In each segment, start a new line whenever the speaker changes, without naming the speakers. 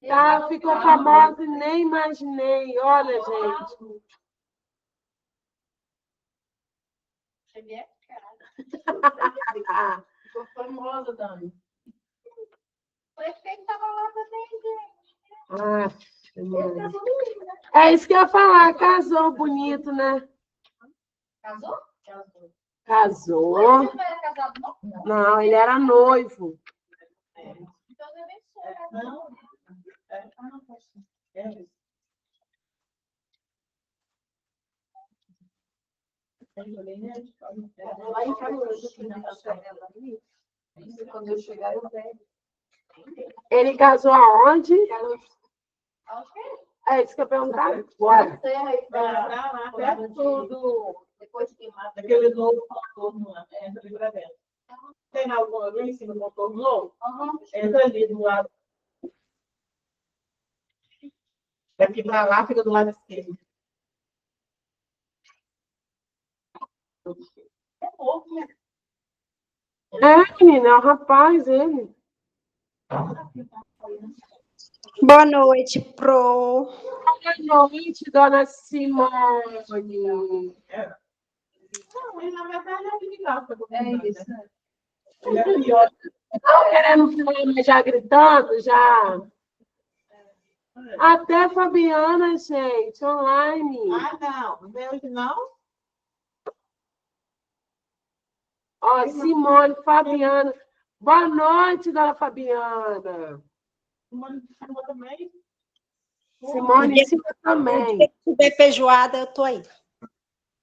Tá, ficou famosa e nem imaginei. Olha, gente.
Ficou famosa, Dani.
O prefeito estava lá também, gente.
É isso que eu ia falar. Casou bonito, né?
Casou?
Casou.
Não era casado, não?
Não, ele era noivo.
Então deve ser.
Não.
Lá em Caruaru, quando eu chegar, eu pego.
Ele casou aonde?
Acho que
É isso que eu ia perguntar. Bora.
Tudo.
depois de queimar.
Aquele novo contorno lá, entra ali pra dentro. Tem alguma ali em cima do contorno novo? Entra ali do lado. Daqui pra lá, fica do lado esquerdo. É novo, né?
É, menina, é o rapaz, ele.
Boa noite, Pro.
Boa noite, dona Simone.
Não, ele na verdade é um legal.
É isso.
Ele é pior.
Não querendo falar, mas já gritando, já. Até Fabiana, gente, online.
Ah, não. Não veio hoje, não?
Ó, Simone, Fabiana. Boa noite, dona Fabiana.
Uma chamou também.
Simone, Silva também.
Se tiver feijoada, eu tô aí.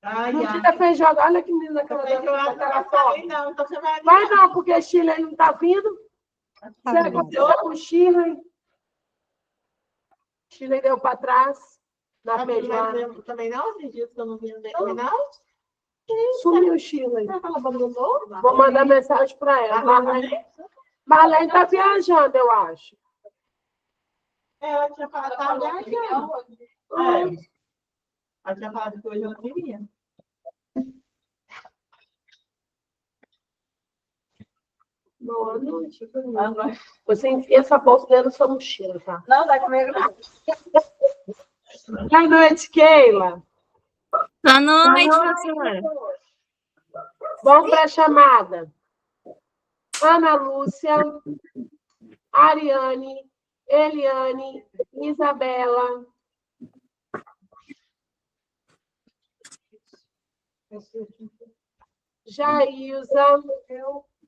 Ai,
Não fica feijoada. Olha que linda aquela foto.
não, então você vai.
Vai não, porque a Chile não está vindo. Você aconteceu com o Chile. Chile deu para trás na feijoada.
Também não? Esses dias que eu não vi dele, não?
Sumiu o Chile.
Ela abandonou?
Vou mandar mensagem para ela. Marlene está viajando, eu acho.
Ela tinha falado que estava viajando. Ela tinha falado que hoje ela queria.
Boa noite. Você enfia essa bolsa dentro da sua mochila, tá?
Não, dá comigo não.
Boa noite, Keila.
Boa noite, professora.
Vamos para a chamada. Ana Lúcia, Ariane, Eliane, Isabela. Jailza,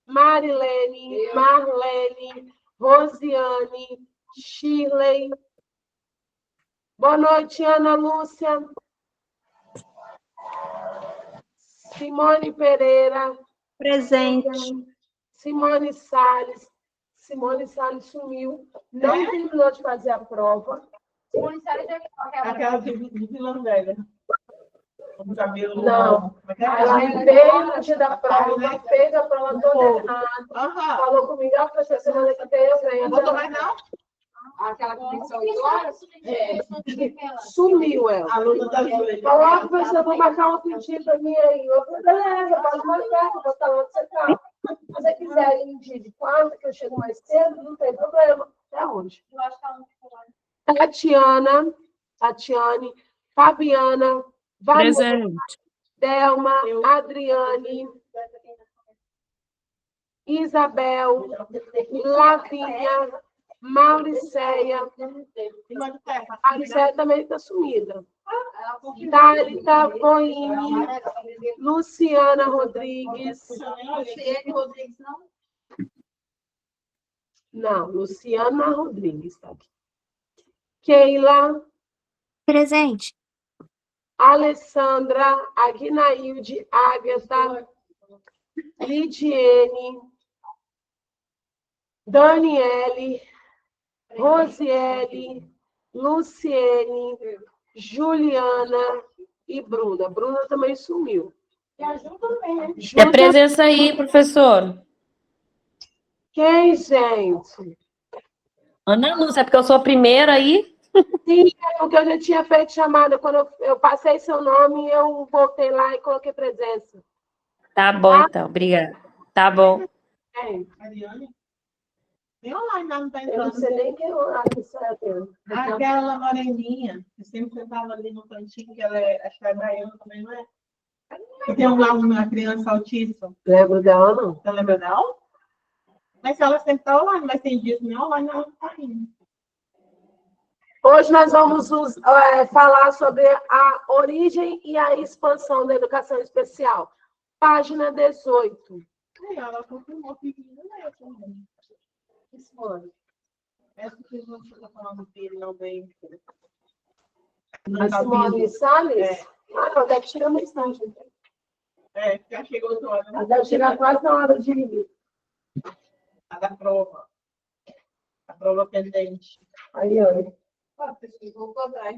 Marilene, Marlene, Rosiane, Shirley. Boa noite, Ana Lúcia. Simone Pereira.
Presente.
Simone Salles. Simone Salles sumiu. Não terminou de fazer a prova.
Simone Salles é
Aquela de Vila Velha. Com o cabelo.
Não. Ela veio no dia da prova, fez a prova toda errada. Falou comigo, professora, semana que vem eu venho.
Não mais não?
aquela que tem que ser 8 horas?
Sumiu ela.
Aluna da Júlia.
Falou, professor, vou marcar outro dia para mim aí. Eu falei, beleza, pode marcar, vou botar onde você tá. Se você quiser ir um dia de quarta, que eu chego mais cedo, não tem problema. Até hoje.
Eu acho que ela não ficou lá.
Tatiana, Tatiane, Fabiana, Vanessa,
Presente.
Delma, Adriane, Isabel, Lavinha, Mauricéia. A Mauricéia também está sumida. Thalita Boini, Luciana Rodrigues.
Luciene Rodrigues, não?
Não, Luciana Rodrigues está aqui. Keila,
Presente.
Alessandra, Aguinailde, Ágata, Lidiene, Daniele, Rosiele, Luciene, Juliana e Bruna. Bruna também sumiu.
E a Ju também, né?
E a presença aí, professor?
Quem, gente?
Ana Lúcia, é porque eu sou a primeira aí?
Sim, é porque eu já tinha feito chamada. Quando eu passei seu nome, eu voltei lá e coloquei presença.
Tá bom, então. Obrigada. Tá bom.
Ariane? Tem online lá, não tá
Eu não
entrando.
sei nem quem horário que isso é teu.
Aquela moreninha, que sempre sentava ali no cantinho, que ela é, acho que é baiana também, não é? E tem lá uma criança autista.
Lembro dela, não.
Você lembra dela? Mas ela sempre tá online, mas tem dias que nem online, ela não tá indo.
Hoje nós vamos falar sobre a origem e a expansão da educação especial. Página 18.
Aí ela confirmou que não é também. Isso foi. Essa que você está falando dele não bem.
A Simone Salles?
É.
Ah, não, deve chegar mais tarde.
É, já chegou outra hora.
Ela deve chegar quase na hora de ir.
A da prova. A prova pendente.
Aí, olha.
Vou cobrar.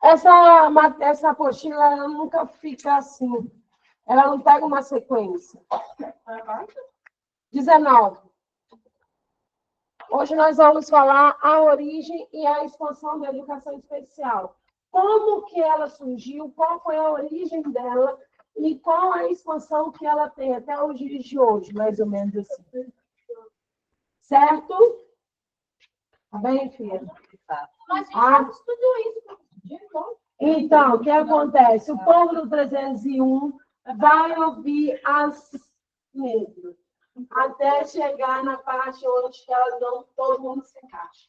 Essa apostila, ela nunca fica assim. Ela não pega uma sequência. 19. Hoje nós vamos falar a origem e a expansão da educação especial. Como que ela surgiu, qual foi a origem dela e qual a expansão que ela tem até os dias de hoje, mais ou menos assim. Certo? Tá bem, filha?
Mas
Ah.
tudo isso.
Então, o que acontece? O povo do 301 vai ouvir as mesmas, até chegar na parte onde elas não, todo mundo se encaixa.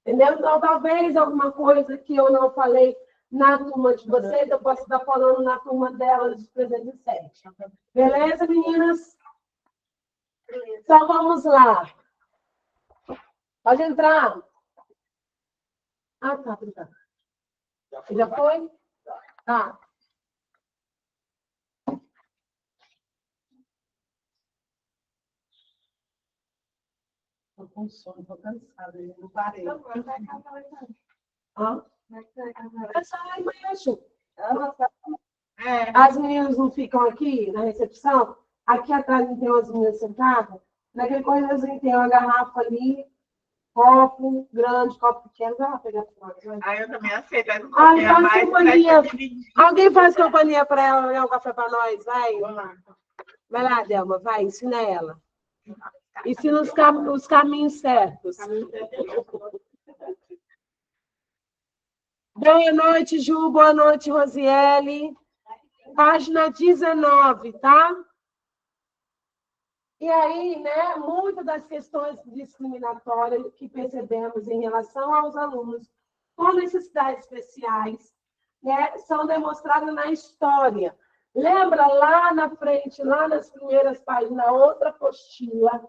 Entendeu? Então, talvez alguma coisa que eu não falei na turma de vocês, eu posso estar falando na turma delas de 307. Beleza, meninas? Então, vamos lá. Pode entrar. Ah, tá. Já foi? Tá. Estou com sono, estou cansada, eu não parei. Hã? Essa é amanhã, Chu. As meninas não ficam aqui na recepção? Aqui atrás tem umas meninas sentadas. Naquele corredorzinho tem uma garrafa ali, copo grande, copo pequeno. Vai lá pegar fora.
Aí eu também aceito. Aí não
Ai,
confia
faz
mais,
companhia.
vai dividir.
Alguém faz companhia para ela olhar um café para nós, vai.
Vamos lá.
Vai lá, Delma, vai, ensina ela. Ensina os caminhos certos. Boa noite, Ju. Boa noite, Rosiele. Página 19, tá? E aí, né, muitas das questões discriminatórias que percebemos em relação aos alunos com necessidades especiais, né, são demonstradas na história. Lembra lá na frente, lá nas primeiras páginas, na outra apostila,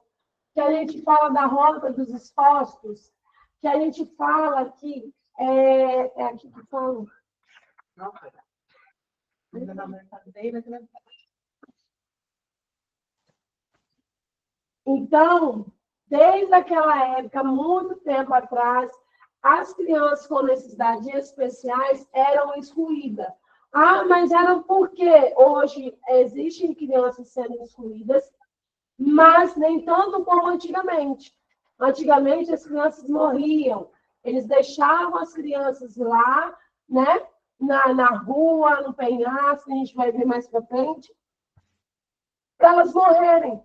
que a gente fala da rota dos expostos, que a gente fala que é aqui que fala. Então, desde aquela época, muito tempo atrás, as crianças com necessidades especiais eram excluídas. Ah, mas era porque hoje existem crianças sendo excluídas, mas nem tanto como antigamente. Antigamente, as crianças morriam. Eles deixavam as crianças lá, né? Na rua, no penhasco, a gente vai ver mais para frente, para elas morrerem.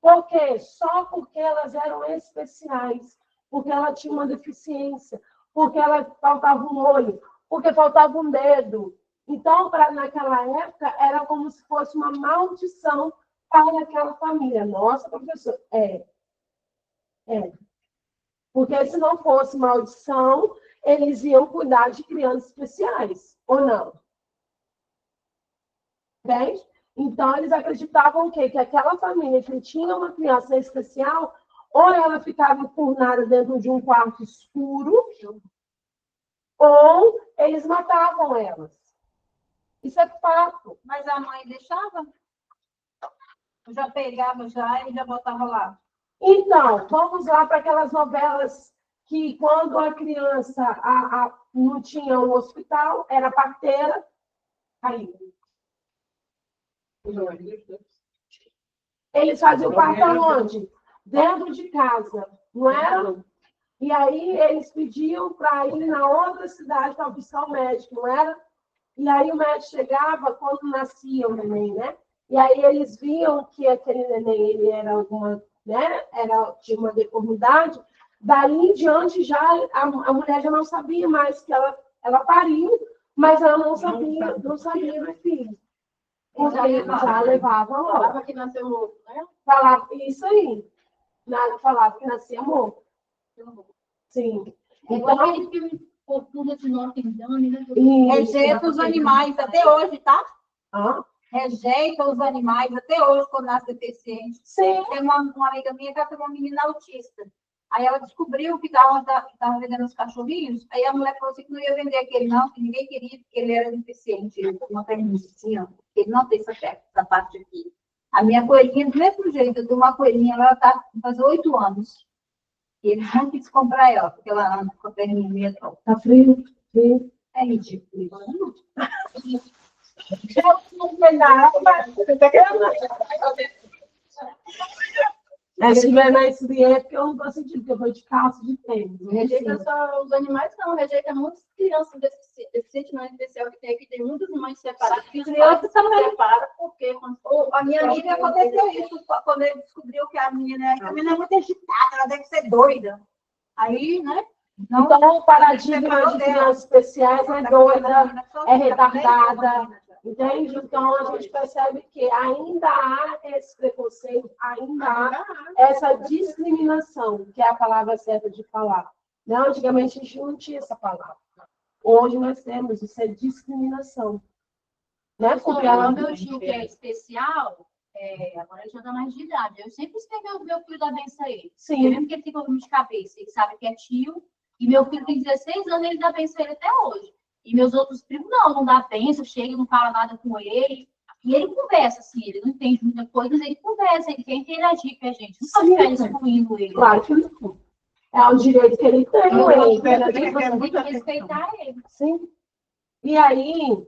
Por quê? Só porque elas eram especiais, porque ela tinha uma deficiência, porque ela faltava um olho, porque faltava um dedo. Então, naquela época, era como se fosse uma maldição para aquela família. Nossa, professor, é. Porque se não fosse maldição, eles iam cuidar de crianças especiais, ou não? Entende? Então, eles acreditavam que aquela família que tinha uma criança especial, ou ela ficava enfurnada dentro de um quarto escuro, ou eles matavam elas. Isso é fato.
Mas a mãe deixava? Eu já pegava já e já botava lá.
Então, vamos lá para aquelas novelas que, quando a criança não tinha um hospital, era parteira, aí. Eles faziam parto aonde? Dentro de casa, não era? E aí eles pediam para ir na outra cidade para buscar o médico, não era? E aí o médico chegava quando nascia o neném, né? E aí eles viam que aquele neném ele era tinha uma deformidade. Daí em diante já a mulher já não sabia mais que ela pariu, mas ela não sabia do filho. Porque já levava logo.
Falava que nasceu morto, né?
Falava isso aí. Falava que nascia morto. Sim.
Igual aquele filme Fortuna de Notre Dame, né?
Isso.
Rejeita os animais até hoje, tá?
Hã?
Rejeita os animais até hoje quando nasce deficiente.
Sim.
Tem uma amiga minha que ela tem uma menina autista. Aí ela descobriu que estava vendendo os cachorrinhos. Aí a mulher falou assim que não ia vender aquele não, que ninguém queria, porque ele era deficiente. Ele tem uma perninha assim, ó. Ele não tem essa parte aqui. A minha coelhinha, do mesmo jeito, eu tenho uma coelhinha, ela está fazendo 8 anos. E ele não quis comprar ela, porque ela anda com a perninha meio troca.
Tá frio? Frio.
É ridículo.
Se tiver mais frio é porque eu não tô sentindo, porque eu vou de calça de tênis.
Rejeita só os animais, não. Rejeita muitas crianças deficientes, não especial que tem aqui. Tem muitas mães separadas. Crianças também separam, porque a minha amiga aconteceu isso quando ele descobriu que a menina é muito agitada, ela deve ser doida. Aí, né?
Então, o paradigma de crianças especiais é doida, é retardada, entende? Então, a gente percebe que ainda há esse preconceito, ainda há essa discriminação, que é a palavra certa de falar. Não, antigamente a gente não tinha essa palavra. Hoje nós temos, isso é discriminação. Né?
Porque o meu tio, que é especial, agora ele já dá mais de idade. Eu sempre escrevi o meu filho da benção a ele.
Sim.
Mesmo que ele tem problema de cabeça, ele sabe que é tio. E meu filho tem 16 anos, ele dá benção a ele até hoje. E meus outros primos não dá benção, chega e não fala nada com ele. E ele conversa, assim, ele não entende muita coisa, mas ele conversa, ele quer interagir com a gente. Não pode ficar excluindo ele.
Claro que não. É o direito que ele tem.
Tem que respeitar ele.
Sim. E aí,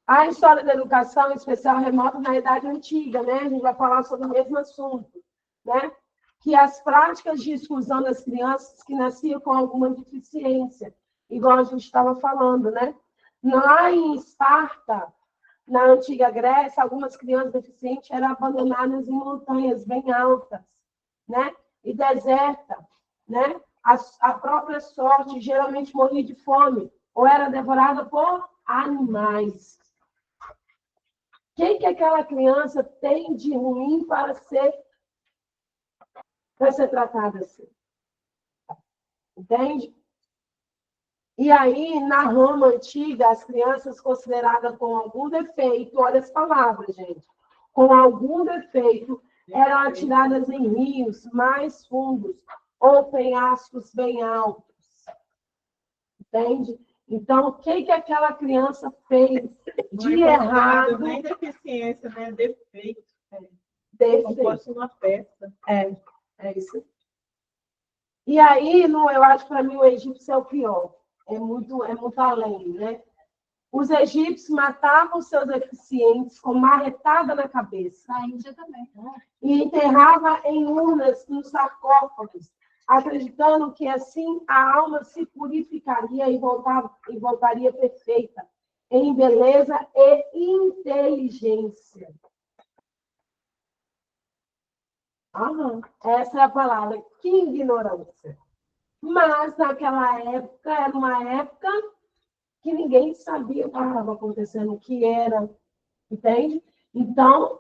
a história da educação, em especial remota, na Idade Antiga, né? A gente vai falar sobre o mesmo assunto, né? Que as práticas de exclusão das crianças que nasciam com alguma deficiência, igual a gente estava falando, né? Lá em Esparta, na antiga Grécia, algumas crianças deficientes eram abandonadas em montanhas bem altas, né? E desertas, né? A própria sorte geralmente morria de fome ou era devorada por animais. O que aquela criança tem de ruim para ser tratada assim? Entende? E aí, na Roma antiga, as crianças consideradas com algum defeito, olha as palavras, gente, com algum defeito, eram atiradas em rios mais fundos ou penhascos bem altos. Entende? Então, o que aquela criança fez de errado?
Nem deficiência, né? Defeito.
Como
fosse uma peça.
É isso. E aí, eu acho que para mim o egípcio é o pior. É muito além, né? Os egípcios matavam seus deficientes com marretada na cabeça.
Na Índia também.
E enterrava em urnas nos sarcófagos, acreditando que assim a alma se purificaria e voltaria perfeita, em beleza e inteligência. Essa é a palavra, que ignorância. Mas naquela época, era uma época que ninguém sabia o que estava acontecendo, o que era, entende? Então,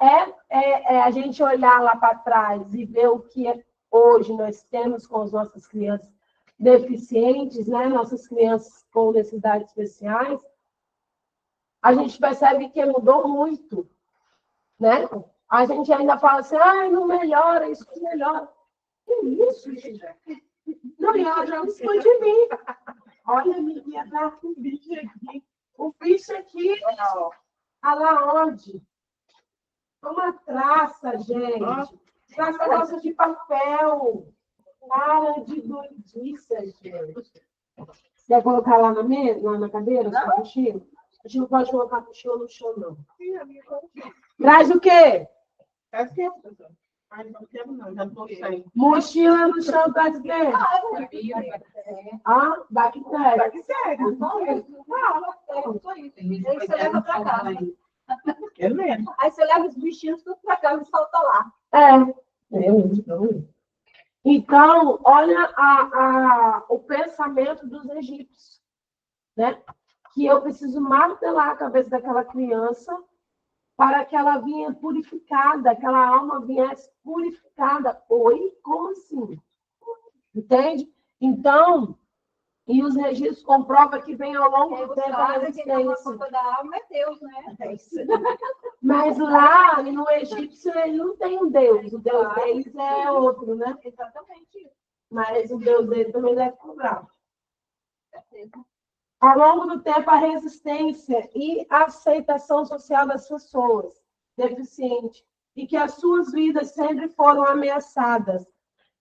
a gente olhar lá para trás e ver o que hoje nós temos com as nossas crianças deficientes, né? Nossas crianças com necessidades especiais, a gente percebe que mudou muito, né? A gente ainda fala assim, não melhora, isso não melhora. Que isso, gente? Não, ela já não de mim. Olha, menina, tá com o bicho aqui. O bicho aqui, olha lá onde? Uma traça, gente. Traça gosta de papel. Para de doidice, gente. Quer colocar lá na cadeira, sua mochila? A gente não pode colocar a mochila no chão, não. Traz o quê?
Tá certo, professor. Não quero não, já estou saindo.
Mochila no chão, traz o quê? Bactéria.
Bactéria.
Você leva para casa.
Eu lembro.
Aí você leva os bichinhos tudo pra casa e solta lá.
Então, olha o pensamento dos egípcios, né? Que eu preciso martelar a cabeça daquela criança para que ela vinha purificada, aquela alma viesse purificada. Oi? Como assim? Entende? Então, e os registros comprovam que vem ao longo do tempo a resistência.
Da alma é Deus, né?
Mas lá no egípcio ele não tem um Deus, o Deus deles é outro, né?
Exatamente isso.
Mas o Deus dele também deve cobrar. Ao longo do tempo, a resistência e a aceitação social das pessoas deficientes e que as suas vidas sempre foram ameaçadas.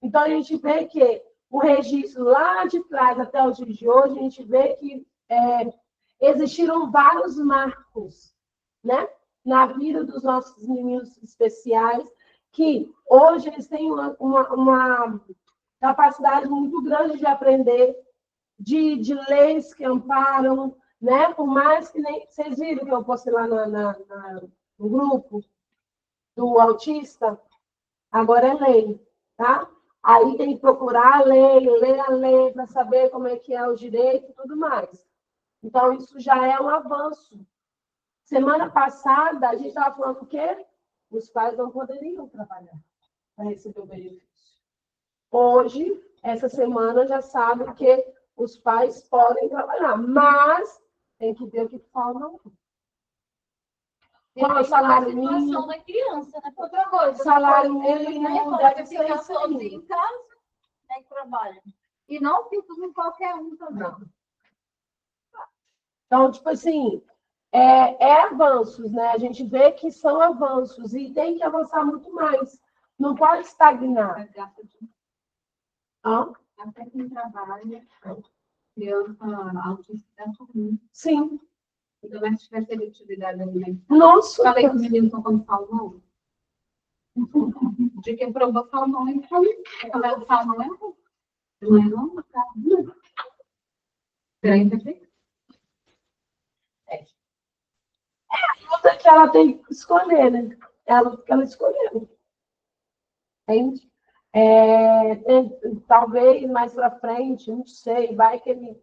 Então, a gente vê que o registro lá de trás até os dias de hoje, a gente vê que existiram vários marcos, né, na vida dos nossos meninos especiais, que hoje eles têm uma capacidade muito grande de aprender, de leis que amparam, né? Por mais que nem... Vocês viram que eu postei lá no grupo do autista? Agora é lei, tá? Aí tem que procurar a lei, ler a lei para saber como é que é o direito e tudo mais. Então, isso já é um avanço. Semana passada, a gente estava falando o quê? Os pais não poderiam trabalhar para receber o benefício. Hoje, essa semana, já sabe que os pais podem trabalhar, mas tem que ver o que falam. Qual é o salário mínimo?
Da criança, né? Outra coisa.
Salário mínimo deve ser
ficar sozinho em casa, né, que trabalha. E não fica com qualquer um também.
Não. Então, tipo assim, é avanços, né? A gente vê que são avanços e tem que avançar muito mais. Não pode estagnar.
Até quem trabalha, criança autista comum.
Sim.
Então, mas se tiver seletividade ali.
Nossa!
Falei com o menino tocando salmão. De quem provou salmão, ele falou. O salmão é bom. Não é não? Peraí, perfeito.
Luta que ela tem que escolher, né? É a luta que ela escolheu. Entende? Talvez mais para frente, não sei, vai que ele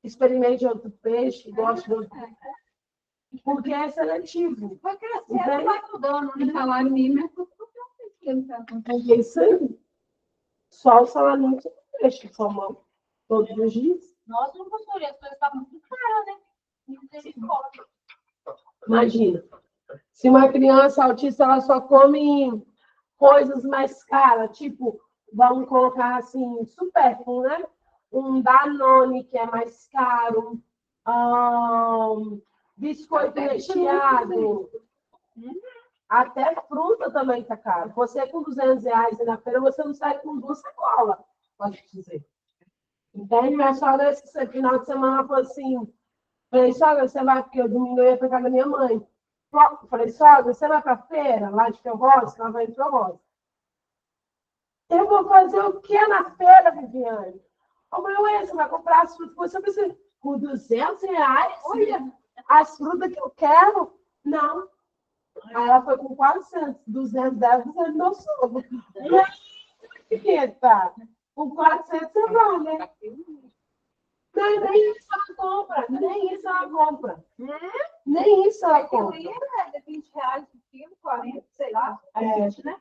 experimente outro peixe, goste de outro. Porque é seletivo.
Vai crescendo, vai mudando, né? Salário mínimo
É isso aí. Só o salário mínimo de peixe, somando todos os dias.
Nossa, não gostaria, as coisas estão muito caras, né?
Imagina. Se uma criança autista ela só come coisas mais caras, tipo, vamos colocar assim, supérfluo, né? Um Danone, que é mais caro, biscoito recheado, até fruta também está caro. Você com R$200 na feira, você não sai com 2 sacolas, pode dizer. Entende? Minha sogra, esse final de semana, falou assim, falei, sogra, você vai, porque eu domingo eu ia para casa da minha mãe. Falei, sogra, você vai para a feira, lá de Ferroz, que ela vai em Ferroz. Eu vou fazer o que na feira, Viviane? Como você vai comprar as frutas? Você precisa por R$200? Olha, as frutas que eu quero? Não. Aí ela foi com 400, 210, 200 do meu sogro. Eita, com 400 você vai, né? Não, nem isso ela compra. Nem isso ela compra. Nem isso ela compra.
É R$20 por quilo, 40, sei lá.
Né?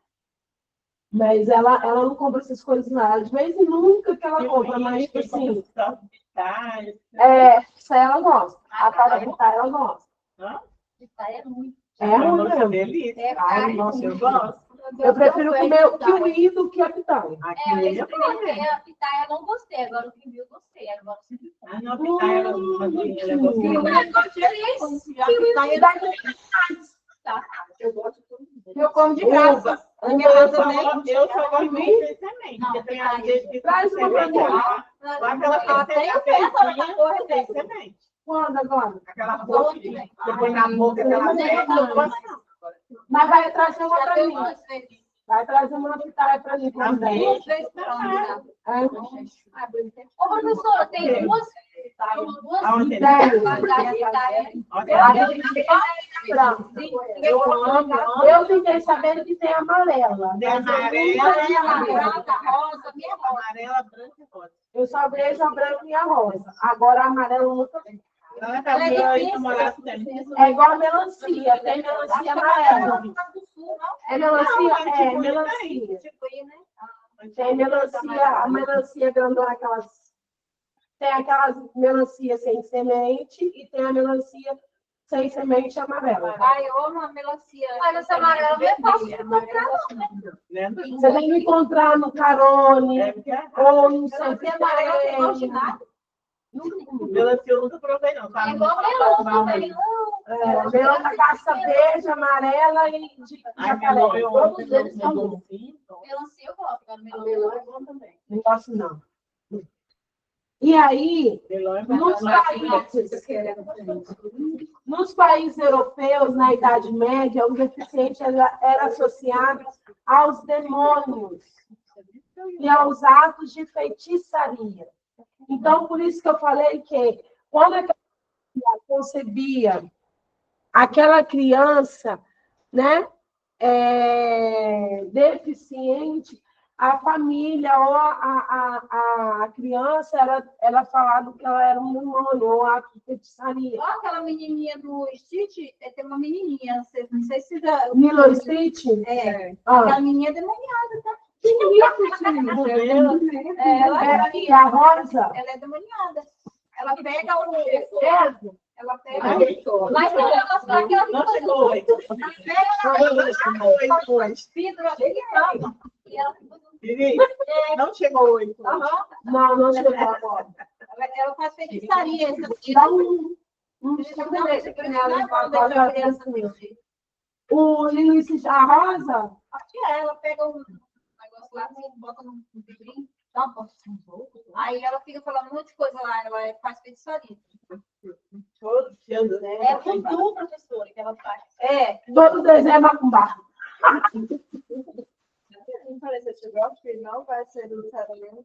Mas ela não compra essas coisas nada. De vez em nunca que ela compra, mas tipo assim. Isso aí ela gosta. A tal da pitaia ela gosta.
Pitaia é muito.
É ruim mesmo.
Delícia.
Ai, nossa,
Eu gosto.
Eu prefiro comer o kiwi do que a pitaia.
Eu experimentei a pitaia, eu não gostei. Agora o kiwi eu gostei. Agora você me fala.
Não, a pitaia ela
Eu gosto de tudo.
Eu como de graça.
Eu só gosto de semente. Porque tem às vezes que
Traz uma pra mim.
aquela
Tem o peso da cor
tem semente.
Quando agora?
Aquela boca, depois na boca, aquela
Mas vai trazer uma
Já
pra
deu
mim.
2 vezes.
Vai trazer uma pitaia pra mim.
Amém.
2 vezes pra mim.
É.
Ô, professora, tem
Aonde ele
Eu fiquei sabendo que tem amarela.
tem amarela, branca e rosa.
Eu só vejo a branca e a rosa. Agora a amarela eu nunca vi.
Ela tá aí, namorado também.
É igual a melancia, tem melancia amarela. É melancia? É, melancia. Tem melancia, a melancia grandona, aquelas. Tem aquelas melancia sem semente e tem a melancia sem semente amarela.
Ai, eu amo a melancia. Mas essa amarela não é fácil de comprar, não.
Você tem que encontrar no Carone ou no
Melancia amarela tem gosto de nada.
Melancia eu nunca provei, não. Tá?
É igual melão também.
Melão da casca verde, amarela e de jacaré. Todos eles são bons.
Melancia eu gosto, agora melão é bom também.
Não gosto, não. E aí, nos países europeus, na Idade Média, o deficiente era associado aos demônios e aos atos de feitiçaria. Então, por isso que eu falei que quando a criança concebia aquela criança, né, deficiente, a família ou a criança era falado que ela era um demônio ou ato de feitiçaria.
Ó, aquela menininha do Stitch, tem uma menininha, não sei se já...
Lilo Stitch?
Aquela menininha é demoniada, tá?
Ela é a Rosa?
Ela é demoniada. Ela pega o... Ela pega...
Mas não chegou hoje. Não chegou hoje.
Não chegou agora.
Ela faz feitiçaria.
O Lilo Stitch, a Rosa?
Acho que é, ela pega um negócio lá, bota num vidrinho, dá uma aí ela fica falando um monte de coisa lá, ela faz feitiçaria. É voodoo, professora, que ela faz.
Todo desenho é macumba.
Não vai ser do casamento.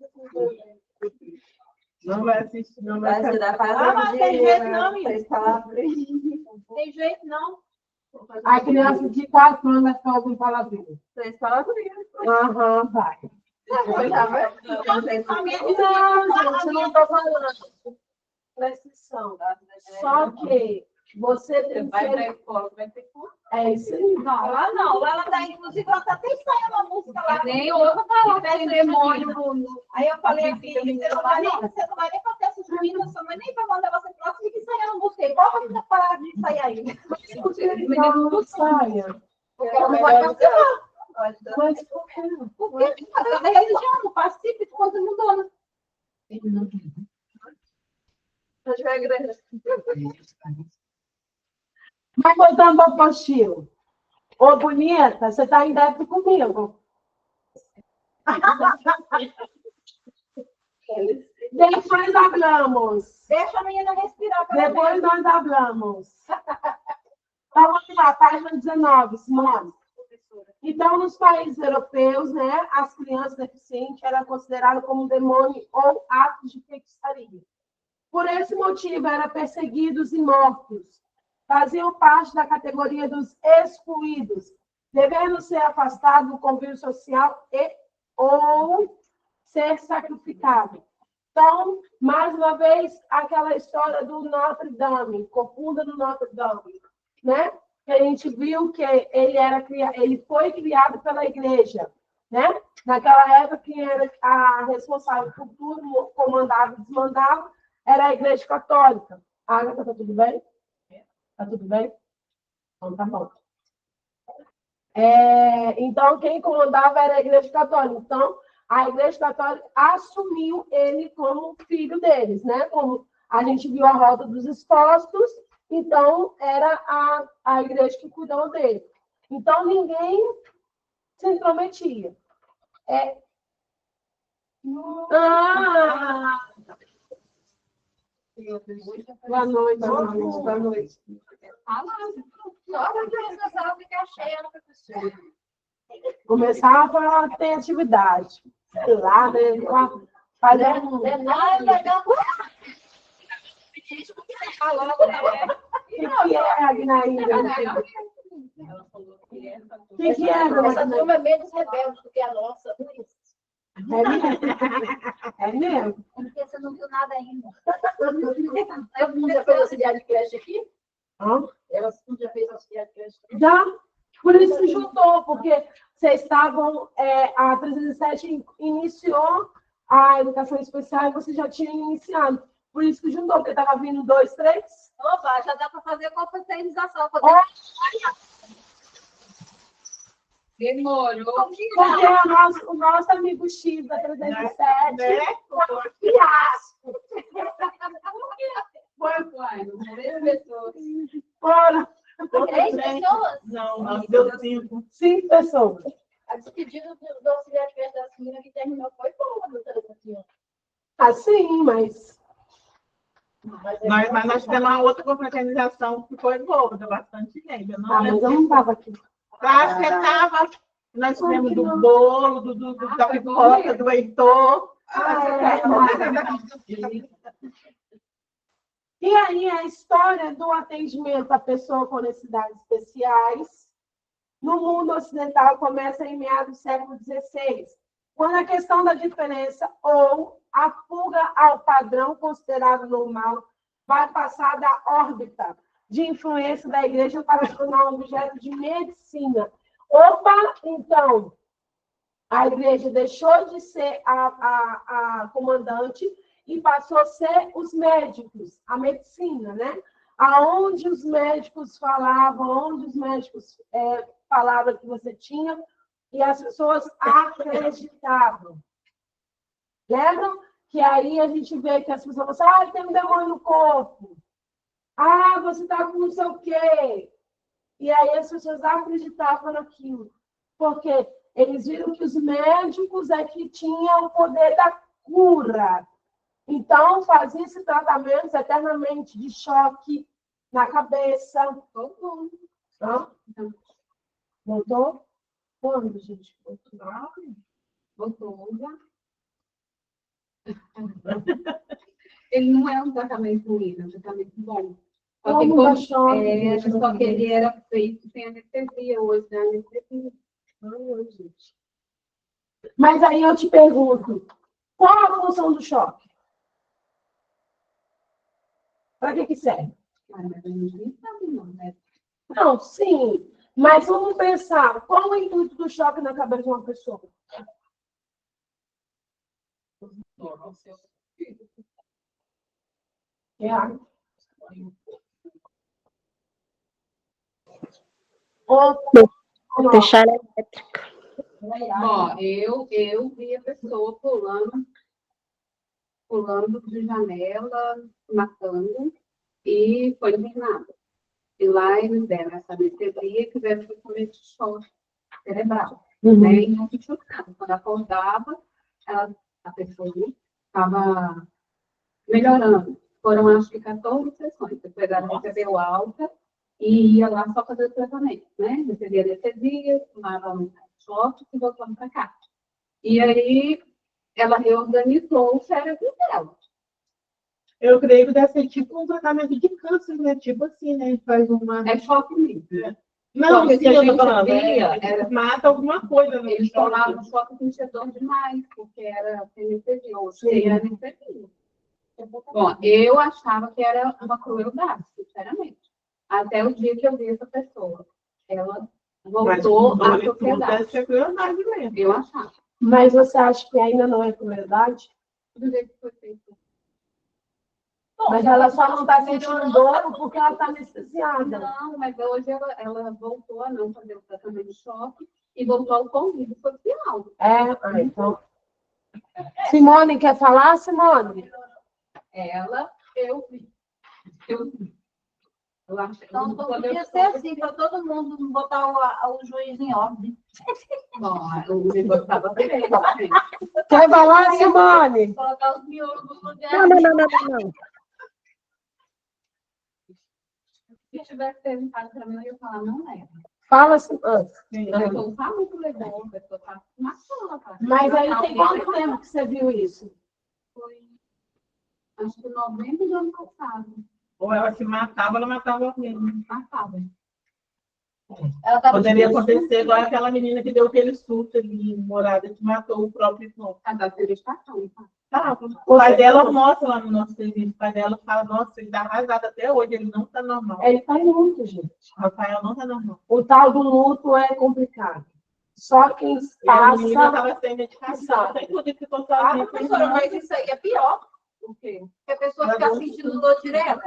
Não vai assistir, não vai
Vai ser da
assistir.
Tem jeito não,
menina.
Tem jeito não.
A criança de 4 anos vai ficar ouvindo palavrinha.
3 palavrinhas.
Aham, vai. Não, gente, eu não estou falando. Presta atenção. Só que você tem que ser...
Vai ter que...
É isso aí.
Não, lá não. Lá ela tá, inclusive, ela tá até ensaiando a música lá. Nem outra falar, tem demônio. Aí eu falei assim, você não vai nem fazer essas meninas, sua mãe nem vai mandar você pra lá, você fica ensaiando a música. Igual você tá parado de ensaiar aí.
Então, não saia.
Porque ela não pode participar.
Mas por quê?
Porque ela é religião, não participa de coisa mudando.
Mas voltando ao postil. Ô, bonita, você está em débito comigo. Depois hablamos.
Deixa a menina respirar.
Depois nós hablamos. Então, vamos lá, página 19, Simone. Então, nos países europeus, né, as crianças deficientes eram consideradas como demônio ou atos de feitiçaria. Por esse motivo, eram perseguidos e mortos. Faziam parte da categoria dos excluídos, devendo ser afastados do convívio social ou ser sacrificado. Então, mais uma vez, aquela história do Notre Dame, confunda do Notre Dame, né? Que a gente viu que ele foi criado pela igreja, né? Naquela época, quem era a responsável por tudo, comandava e desmandava, era a igreja católica. Agatha, tá tudo bem? Tá tudo bem? Então, tá bom. Então, quem comandava era a igreja católica. Então, a igreja católica assumiu ele como filho deles, né? Como a gente viu a Rota dos Expostos, então era a igreja que cuidou dele. Então, ninguém se intrometia. Boa noite, boa noite.
Só a criança sabe que é cheia, professora.
Começava a ter atividade. Sei lá, né? Fazer um...
Gente, por que você falou, né?
O que é, Agnaíra?
Ela falou que essa
O que é,
Essa
Agnaíra?
turma é menos rebelde do que a nossa.
É mesmo? É mesmo?
É porque você não viu nada ainda. Eu já fez auxiliar de creche aqui?
Hã?
Ela já fez auxiliar de creche aqui?
Já, por isso se juntou, porque vocês estavam, a 307 iniciou a educação especial e você já tinha iniciado. Por isso que juntou, porque estava vindo 2, 3.
Opa, já dá para fazer confraternização. Demorou.
Porque o nosso amigo X da 307 foi um fiasco.
Foi, não veio pessoas.
Foram
3 pessoas?
Não, deu 5.
5 pessoas.
A despedida do auxiliar de creche das meninas que terminou foi boa, doutora Tatiana.
Assim, mas
Mas nós tivemos uma outra confraternização que foi boa, deu bastante gente. Eu não
mas eu
lembro.
não estava aqui.
Acho que estava. Nós tivemos do bolo, da pipoca, do Heitor.
E aí a história do atendimento à pessoa com necessidades especiais no mundo ocidental começa em meados do século XVI, quando a questão da diferença ou a fuga ao padrão considerado normal vai passar da órbita de influência da igreja para se tornar um objeto de medicina. Opa, então, a igreja deixou de ser a comandante e passou a ser os médicos, a medicina, né? Aonde os médicos falavam, onde os médicos falavam que você tinha, e as pessoas acreditavam. Lembram? Que aí a gente vê que as pessoas falam assim, tem um demônio no corpo. Você está com não sei o quê. E aí as pessoas acreditavam naquilo. Porque eles viram que os médicos é que tinham o poder da cura. Então, fazia esse tratamento eternamente de choque na cabeça. Voltou? Quando, gente?
Voltou. Ele não é um tratamento ruim, é um tratamento bom. Só que ele era feito sem anestesia, hoje é anestesia.
Gente. Mas aí eu te pergunto, qual a função do choque? Para que serve?
Mas a gente nem sabe, não, né?
Não, sim. Mas vamos pensar, qual é o intuito do choque na cabeça de uma pessoa?
Deixar elétrica.
Ó, eu vi a pessoa pulando de janela, matando, e foi internada. E lá eles deram essa anestesia que fizeram justamente choque cerebral. Né? E não sentiu nada. Quando acordava, a pessoa estava melhorando. Foram, acho que, 14 sessões. Depois ela recebeu alta e ia lá só fazer o tratamento, né? Recebia anestesia, tomava um choque e voltava para cá. E aí, ela reorganizou o cérebro dela.
Eu creio que deve ser tipo um tratamento de câncer, né? Tipo assim, né? Faz uma.
É choque mesmo.
Não,
Porque
sim, eu tô
a
falando.
gente via,
Mata alguma coisa, né?
eles tomavam choque com dor demais, porque era anestesia, ou sem anestesia. Bom, eu achava que era uma crueldade, sinceramente. Até o dia que eu vi essa pessoa. Ela voltou à sociedade.
Deve ser crueldade mesmo.
Eu achava.
Mas você acha que ainda não é crueldade?
Do jeito que foi feito.
Mas ela só não está sentindo dor porque ela está anestesiada.
Não, mas hoje ela voltou a não fazer o tratamento de choque e voltou ao convívio social.
Então. Simone, quer falar, Simone?
Eu vi. Eu acho que então, podia ser assim, para todo mundo botar o juiz em ordem. Bom, o negócio estava bem.
Quer falar, Simone?
Colocar os miolos no lugar.
Não.
Se tivesse perguntado para mim, eu ia falar, não é.
Fala, Simone.
A pessoa não está muito legal, a pessoa está na sala.
Mas aí tem quanto tempo que você viu isso?
Foi Acho que em novembro do ano passado.
Ou ela se matava, ela matava alguém.
Matava. Ela tava
Poderia acontecer igual aquela menina que deu aquele surto ali, morada, que matou o próprio irmão.
A da estação.
Tá, o pai dela mostra lá no nosso serviço. O pai dela fala, nossa, ele tá arrasado até hoje, ele não tá normal.
Ele tá em luto, gente.
O Rafael não tá normal.
O tal do luto é complicado. Só quem
E a menina
passa.
tava sem medicação,
Sabe.
inclusive ficou
Ah,
sozinha.
professora, mas isso aí é pior. O quê? Porque a pessoa fica sentindo dor direto.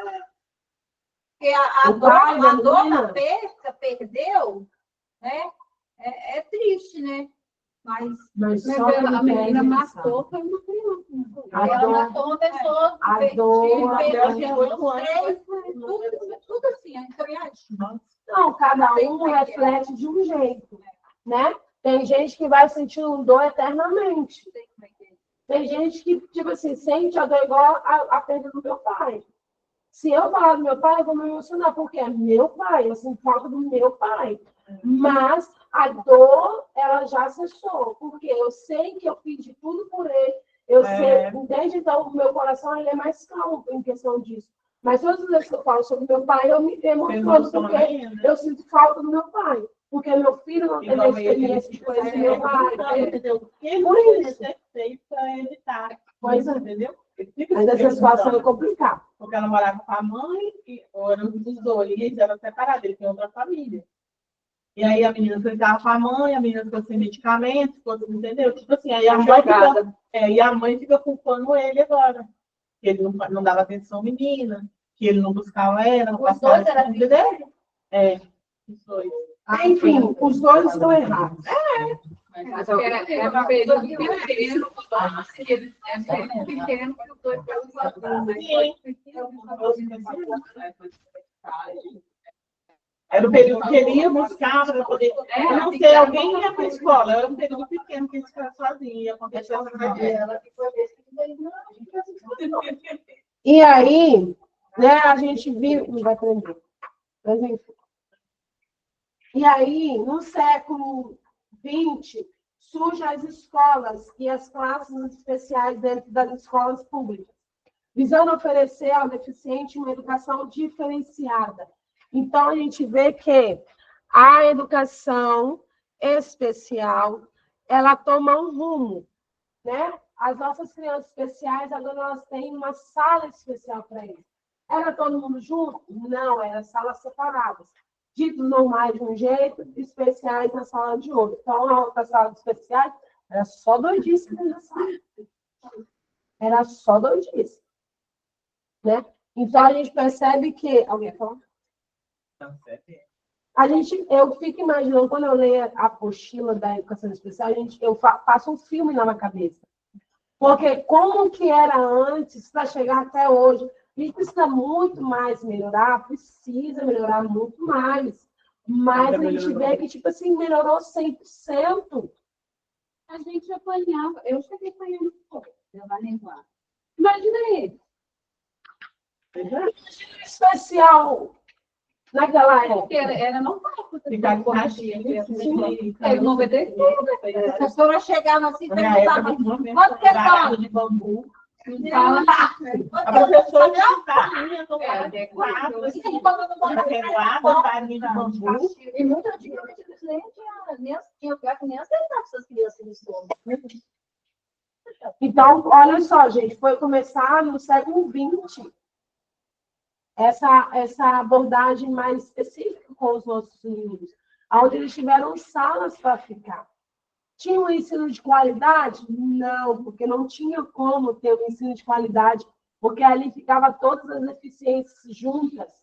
Porque a
O pai da
dor
menina.
da perca, perdeu, né? É triste, né? Mas
Só quem
a menina
perde,
matou
sabe.
foi uma criança. Né?
A
Ela
dor-
matou uma pessoa.
a dor-
Tudo assim, a embreagem.
Não, cada um reflete de um jeito, né? Tem gente que vai sentindo dor eternamente. Tem gente que, tipo assim, sente a dor igual a perda do meu pai. Se eu falar do meu pai, eu vou me emocionar, porque é meu pai, eu sinto falta do meu pai. Mas a dor, ela já cessou, porque eu sei que eu fiz de tudo por ele. Eu sei, entende? Então, o meu coração ele é mais calmo em questão disso. Mas todas as vezes que eu falo sobre meu pai, eu me emociono, porque eu sinto falta do meu pai. Porque meu filho não teve a experiência de conhecer meu pai.
O que ele precisa ser feito para evitar?
Pois é.
Entendeu?
Mas essa situação é complicada.
Porque ela morava com a mãe, ou eram os dois, e eles eram separados, eles tinham outra família. E aí a menina ficava com a mãe, a menina ficou sem medicamento, entendeu? Tipo assim, aí a mãe fica, e a mãe fica culpando ele agora. Que ele não dava atenção à menina, que ele não buscava ela, não
Os
passava
dois eram
tudo dele. Os dois.
Enfim, os dois estão errados.
Mas era um período pequeno, pequeno, que os dois
Era o período que ele ia buscar para poder. Não sei, alguém ia para a escola. Era um período pequeno que ele ficava sozinho. Ia acontecer essa coisa.
E aí, né, a gente viu. Não vai aprender. Mas, enfim. E aí, no século XX, surgem as escolas e as classes especiais dentro das escolas públicas, visando oferecer ao deficiente uma educação diferenciada. Então, a gente vê que a educação especial, ela toma um rumo, né? As nossas crianças especiais, agora elas têm uma sala especial para eles. Era todo mundo junto? Não, eram salas separadas. Ditos normais de um jeito, especiais na sala de outro. Então, a outra sala de especiais era só doidice na sala. Era só doidice. Né? Então, a gente percebe que... Alguém falou? Eu fico imaginando, quando eu leio a apostila da educação especial, eu faço um filme na minha cabeça. Porque como que era antes, para chegar até hoje, a gente precisa muito mais melhorar, precisa melhorar muito mais. Mas a gente vê que, tipo assim, melhorou 100%.
A gente apanhava, eu cheguei apanhando um pouco,
Imagina aí. Especial naquela época.
Era não fácil.
Ficar de caixinha.
Teve 93. A professora chegava assim, perguntava, quanto que é
de bambu.
A
professora de farinha, farinha de bambu.
E muito antigamente, tinha lugar que nem aceitava essas crianças no sono.
Então, olha só, gente, foi começar no século XX essa abordagem mais específica com os nossos meninos, onde eles tiveram salas para ficar. Tinha um ensino de qualidade? Não, porque não tinha como ter um ensino de qualidade, porque ali ficava todas as deficiências juntas.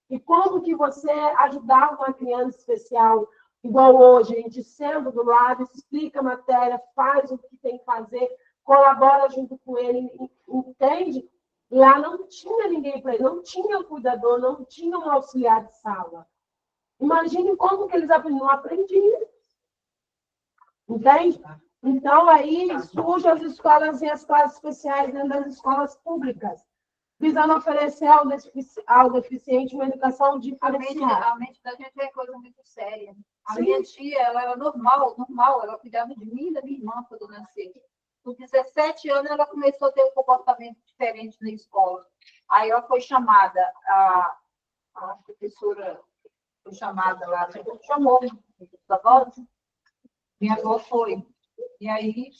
E como que você ajudava uma criança especial, igual hoje, a gente sendo do lado, explica a matéria, faz o que tem que fazer, colabora junto com ele, entende? Lá não tinha ninguém para ele, não tinha cuidador, não tinha um auxiliar de sala. Imagine como que eles aprendiam. Não aprendiam. Entende? Então, aí surgem as escolas e as classes especiais dentro das escolas públicas, visando oferecer ao deficiente uma educação diferenciada.
A mente da gente é coisa muito séria. A minha tia, ela era normal, ela cuidava de mim e da minha irmã quando eu nasci. Com 17 anos, ela começou a ter um comportamento diferente na escola. Aí ela foi chamada, a professora foi chamada lá, chamou os avós, minha avó foi. E aí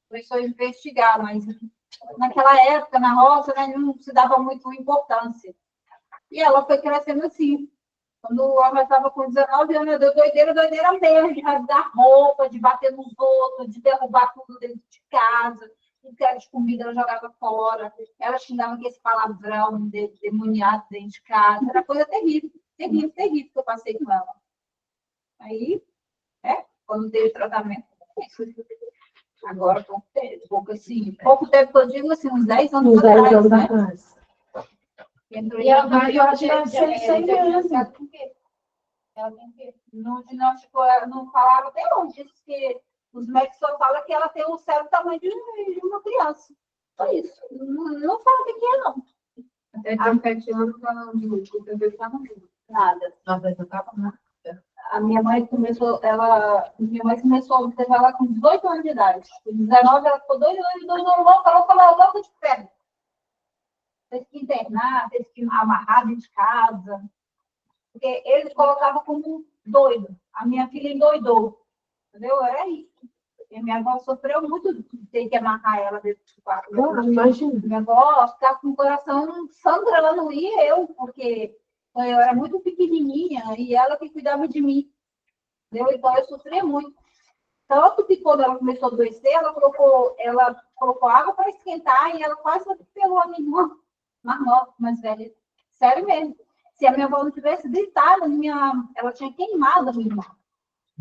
começou a investigar, mas naquela época, na roça, né, não se dava muito importância. E ela foi crescendo assim. Quando ela estava com 19 anos, deu doideira mesmo, de rasgar roupa, de bater nos outros, de derrubar tudo dentro de casa, tudo que era de comida, ela jogava fora, ela xingava com esse palavrão demoniado dentro de casa. Era coisa terrível, terrível, terrível que eu passei com ela. Aí, quando teve tratamento, agora, pouco tempo que eu digo assim, uns 10 anos atrás, né?
E ela vai, eu acho que ela tem 100 anos.
Ela tem que. Não diagnosticou, ela não falava até hoje. Disse que os médicos só falam que ela tem o cérebro do tamanho de uma criança. Só isso. Não fala o que é, não.
Até tinha 7 anos, ela não estava
Nada.
nada, não estava nada.
A minha mãe começou a observar ela com 18 anos de idade. Com 19, ela ficou 2 anos louca, louca de febre. Teve que internar, teve que amarrar dentro de casa. Porque eles colocavam como doido. A minha filha endoidou. Entendeu? Era isso. E a minha avó sofreu muito de ter que amarrar ela dentro do quarto.
Imagina.
Minha avó ficava com o coração sangrando, ela não ia, porque eu era muito pequenininha e ela que cuidava de mim. Entendeu? Então eu sofria muito. Tanto que quando ela começou a adoecer, ela colocou água para esquentar e ela quase pegou a minha irmã mais nova, mais velha. Sério mesmo. Se a minha avó não tivesse gritado, ela tinha queimado a minha irmã.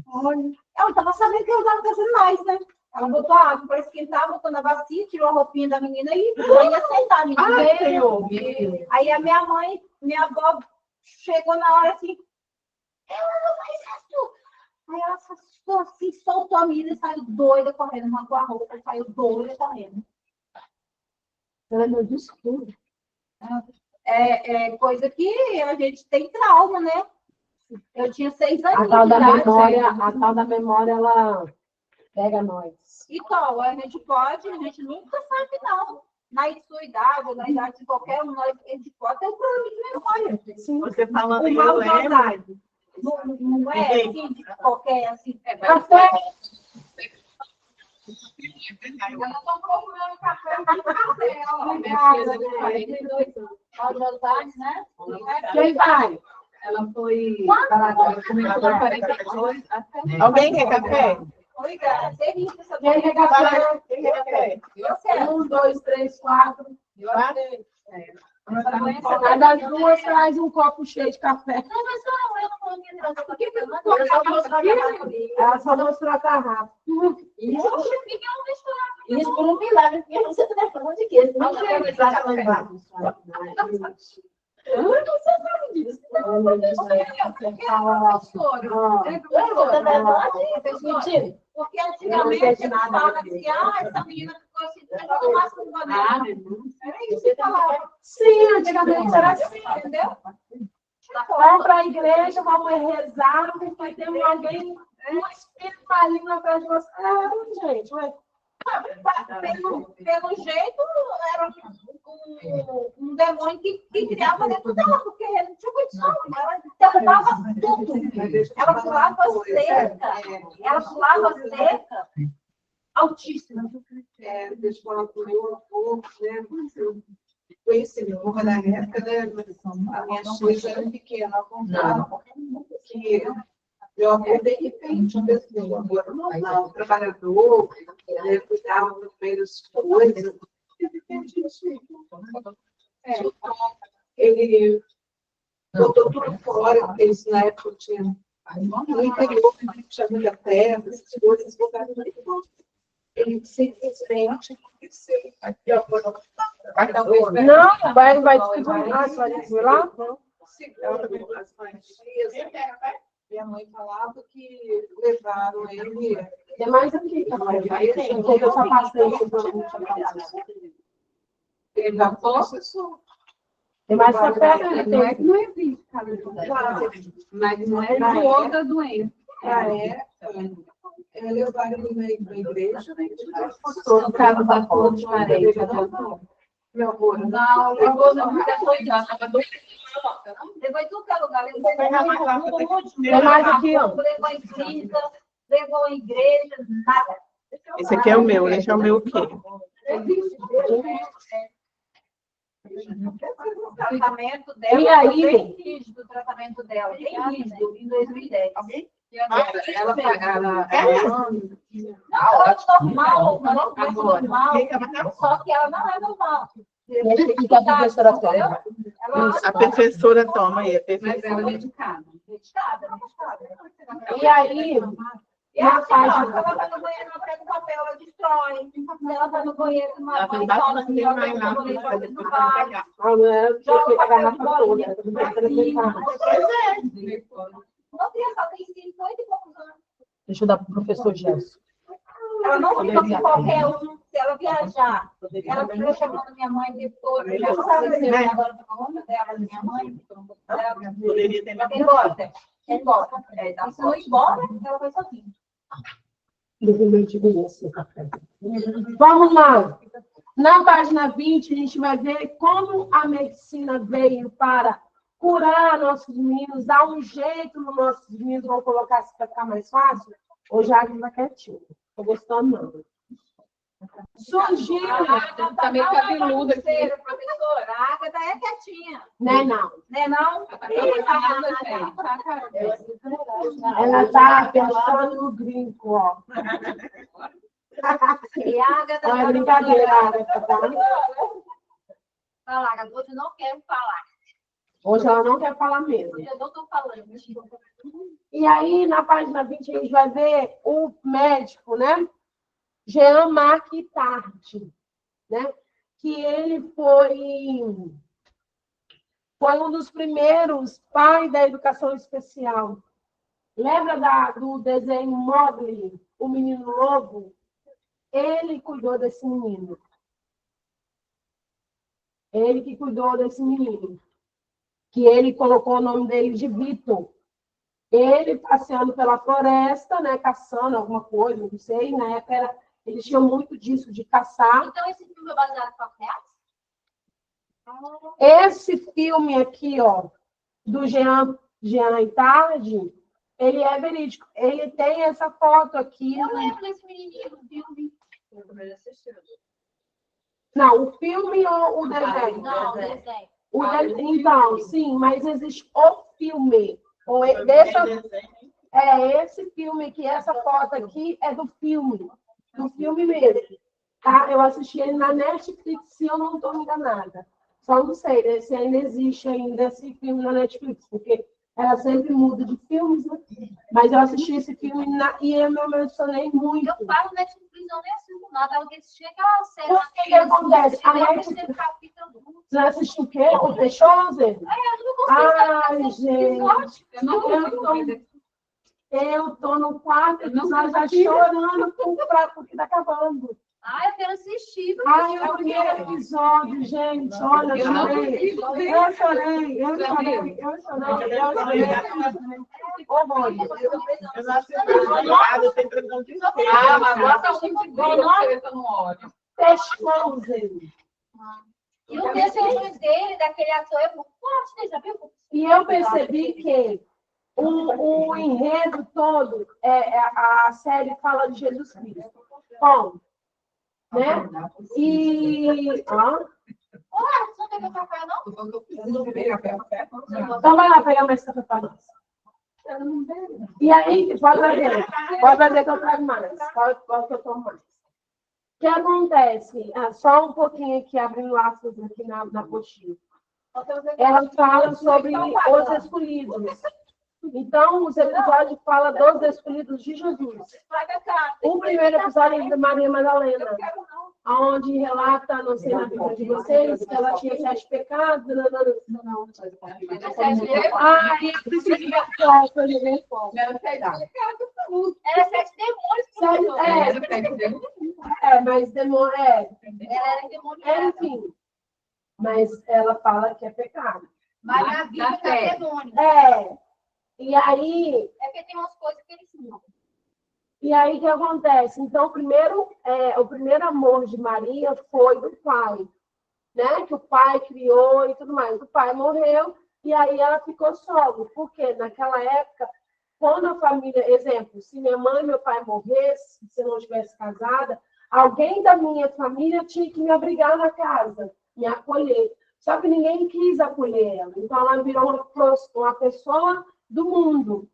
Olha, ela estava sabendo que eu estava fazendo mais, né? Ela botou a água para esquentar, botou na bacia, tirou a roupinha da menina e ia sentar a menina. Aí a minha avó, chegou na hora assim, ela não faz isso. Aí ela se assustou assim, soltou a menina e saiu doida correndo, matou a roupa, saiu doida correndo.
Ela é meu desculpa.
É coisa que a gente tem trauma, né? Eu tinha 6 anos
A tal
de
da
idade.
memória, ela pega nós.
Então, a gente nunca sabe, não. Na sua idade, ou na idade de qualquer um, a gente pode ter um problema de memória.
Sim.
Você falando
O
aí,
mal
eu lembro.
dosado.
Não é assim, de qualquer, assim.
Café.
Eu não estou procurando café, né?
Quem vai?
Ela foi.
Ela
começou a 42 até.
Alguém quer café?
Oi, cara, terrível essa
Quem quer café?
Quem quer café?
Eu quero.
1, 2, 3, 4.
Essa doença
Cada duas traz um copo cheio de café.
Não, mas não, eu não vou me trazer
Por que não ela só mostrou a garrafa.
Isso por um milagre, porque você está falando de quê? Não quero usar a
Porque antigamente eles falavam assim, essa menina ficou assim, não mais com boné. Era isso que falava.
Sim, antigamente era assim.
Entendeu?
Vamos para a igreja, vamos rezar, porque tem alguém, um espírito maligno na frente de você. Gente, ué.
Pelo jeito, era um demônio que criava dentro dela, porque ele não tinha condição. Ela derrubava tudo. Ela pulava cerca altíssima.
Deixa eu falar com o meu avô, né? Eu conheci meu avô na época, né? A minha filha era pequena, que meu avô, de repente, meu avô era um trabalhador, ele cuidava dos meios coisas. Ele botou tudo fora, eles na época tinham no interior, tinha muita terra, essas coisas, botaram tudo fora. Ele simplesmente
Não, vai distribuir lá?
as quantias. Minha mãe falava que levaram ele.
Tem mais aqui, tá? Eu só passei
Ele já processou.
Tem mais café, né?
Não é que não existe, cara. Mas não é de outra doença. levaram no meio da igreja, né?
Colocava bafo de parede.
Meu avô,
Não, eu vou não foi levou em tudo que é lugar. Levou
Tem mais aqui, ó.
levou em clínica, levou em igreja, nada.
Esse aqui é o meu, deixa o meu o quê?
O tratamento dela
E aí?
foi bem rígido, o tratamento dela, bem rígido, em 2010.
ela pagava.
Não, ela é normal, normal, só que ela não é normal.
A professora toma aí, a
Mas
professora.
ela é medicada.
Dedicada.
E aí,
E a página, ela vai no banheiro, ela pega o papel, ela destrói. Ela vai no banheiro, uma
Ela tem
mãe
bastante
sozinha,
tempo
ela
aí lá,
pega o
pra
banheiro,
depois
vai.
pegar.
Joga o papel de bolinha.
Deixa
Uma criança tem 58 e poucos anos.
eu dar para o professor Gelson.
Ela não fica com qualquer um. Se ela viajar, ela fica chamando minha mãe depois. Ela não sabe se eu agora tô falando dela, minha mãe.
Poderia ter
Ela quer ir embora. Quer ir embora. É, se não ir embora, ela vai sozinha.
Vamos lá. Na página 20, a gente vai ver como a medicina veio para curar nossos meninos, dar um jeito nos nossos meninos, vamos colocar assim para ficar mais fácil. Hoje a Agnes está quietinha. Estou gostando, não. Surgiu.
Tá meio cabeluda aqui.
Professora, a Agatha é quietinha.
Né, não.
Né, não?
Ela está pensando no brinco, ó.
E a Agatha
Não é brincadeira, Agatha, tá?
Fala, Agatha, hoje eu não quero falar.
Hoje ela não quer falar mesmo.
Eu não estou falando.
E aí, na página 20, a gente vai ver o médico, né? Jean-Marc Tardy, né? Que ele foi um dos primeiros pais da educação especial. Lembra do desenho Mowgli, o menino lobo? Ele cuidou desse menino. Ele que cuidou desse menino. Que ele colocou o nome dele de Vitor. Ele passeando pela floresta, né, caçando alguma coisa, não sei, na época eles tinham muito disso, de caçar.
Então, esse filme é baseado em fatos reais?
Esse filme aqui, ó, do Jean Tardy, ele é verídico. Ele tem essa foto aqui.
Eu lembro desse menininho do filme.
Não, o filme ou o desenho?
Não, o desenho.
Então, sim, mas existe o filme. Esse filme aqui, essa foto aqui é do filme mesmo. Tá? Eu assisti ele na Netflix, se eu não estou enganada. Só não sei, né, se ainda existe ainda esse filme na Netflix, porque ela sempre muda de filmes, né? Mas eu assisti esse filme e eu me emocionei muito.
Eu falo Netflix, eu nem assisto nada. Eu assisti aquela série.
O que acontece? A Netflix... Você assistiu o quê? O The Chosen? Ai, gente. Eu tô no quarto episódio já chorando porque tá acabando.
Ah, eu quero assistir.
Ai, o primeiro episódio, gente. Olha, eu chorei. Horrores.
Eu não assisto nada, eu tenho previsão de
Ah, mas bota um de bom, eu não olho.
The Chosen.
E o desenho dele, daquele ator, é muito forte, né? Já viu?
E eu percebi que o enredo todo, a série fala de Jesus Cristo. Bom, né? E...
Olha, você não tem café, não?
Então vai lá pegar mais café para nós. E aí, pode fazer que eu trago mais. Pode que eu tomo mais. O que acontece? Só um pouquinho aqui, abrindo aspas aqui na apostila. Ela fala sobre os escolhidos. Então, os episódios falam dos escolhidos de Jesus. O primeiro episódio é de Maria Madalena, onde relata, não sei na Bíblia de vocês, que ela tinha 7 pecados. Não. Ah, eu preciso ver qual, para eu ver qual.
Era 7 demônios.
Mas demônio
Ela era endemoniada.
enfim. Mas ela fala que é pecado.
Mas na Bíblia é demônio.
E aí,
É porque tem umas coisas que eles não.
E aí, o que acontece? Então, o primeiro amor de Maria foi do pai, né? Que o pai criou e tudo mais. O pai morreu e aí ela ficou solo. Porque naquela época, quando a família... Exemplo, se minha mãe e meu pai morressem, se eu não estivesse casada, alguém da minha família tinha que me abrigar na casa, me acolher. Só que ninguém quis acolher ela. Então, ela virou uma pessoa do mundo,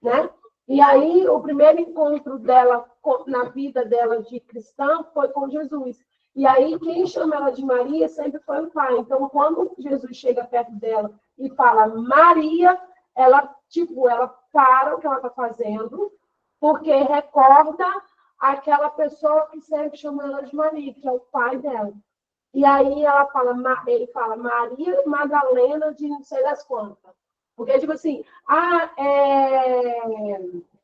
né? E aí, o primeiro encontro dela na vida dela de cristã foi com Jesus. E aí, quem chama ela de Maria sempre foi o pai. Então, quando Jesus chega perto dela e fala Maria, ela para o que ela está fazendo, porque recorda aquela pessoa que sempre chama ela de Maria, que é o pai dela. E aí ele fala Maria Madalena de não sei das quantas. Porque, tipo assim,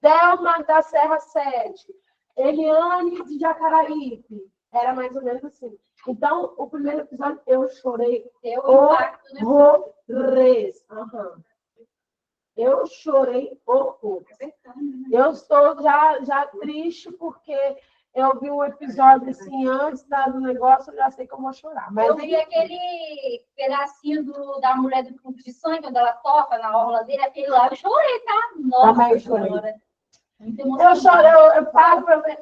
Delma da Serra 7, Eliane de Jacaraípe. Era mais ou menos assim. Então, o primeiro episódio, eu chorei horrores. Eu chorei horrores. Eu estou já triste porque eu vi um episódio assim antes do negócio, eu já sei que eu vou chorar. Mas
eu vi aquele pedacinho da mulher do clube de sangue, quando ela toca na orla dele, aquele lá, eu chorei, tá? Nossa,
também chorei.
Eu
choro, eu paro para ver.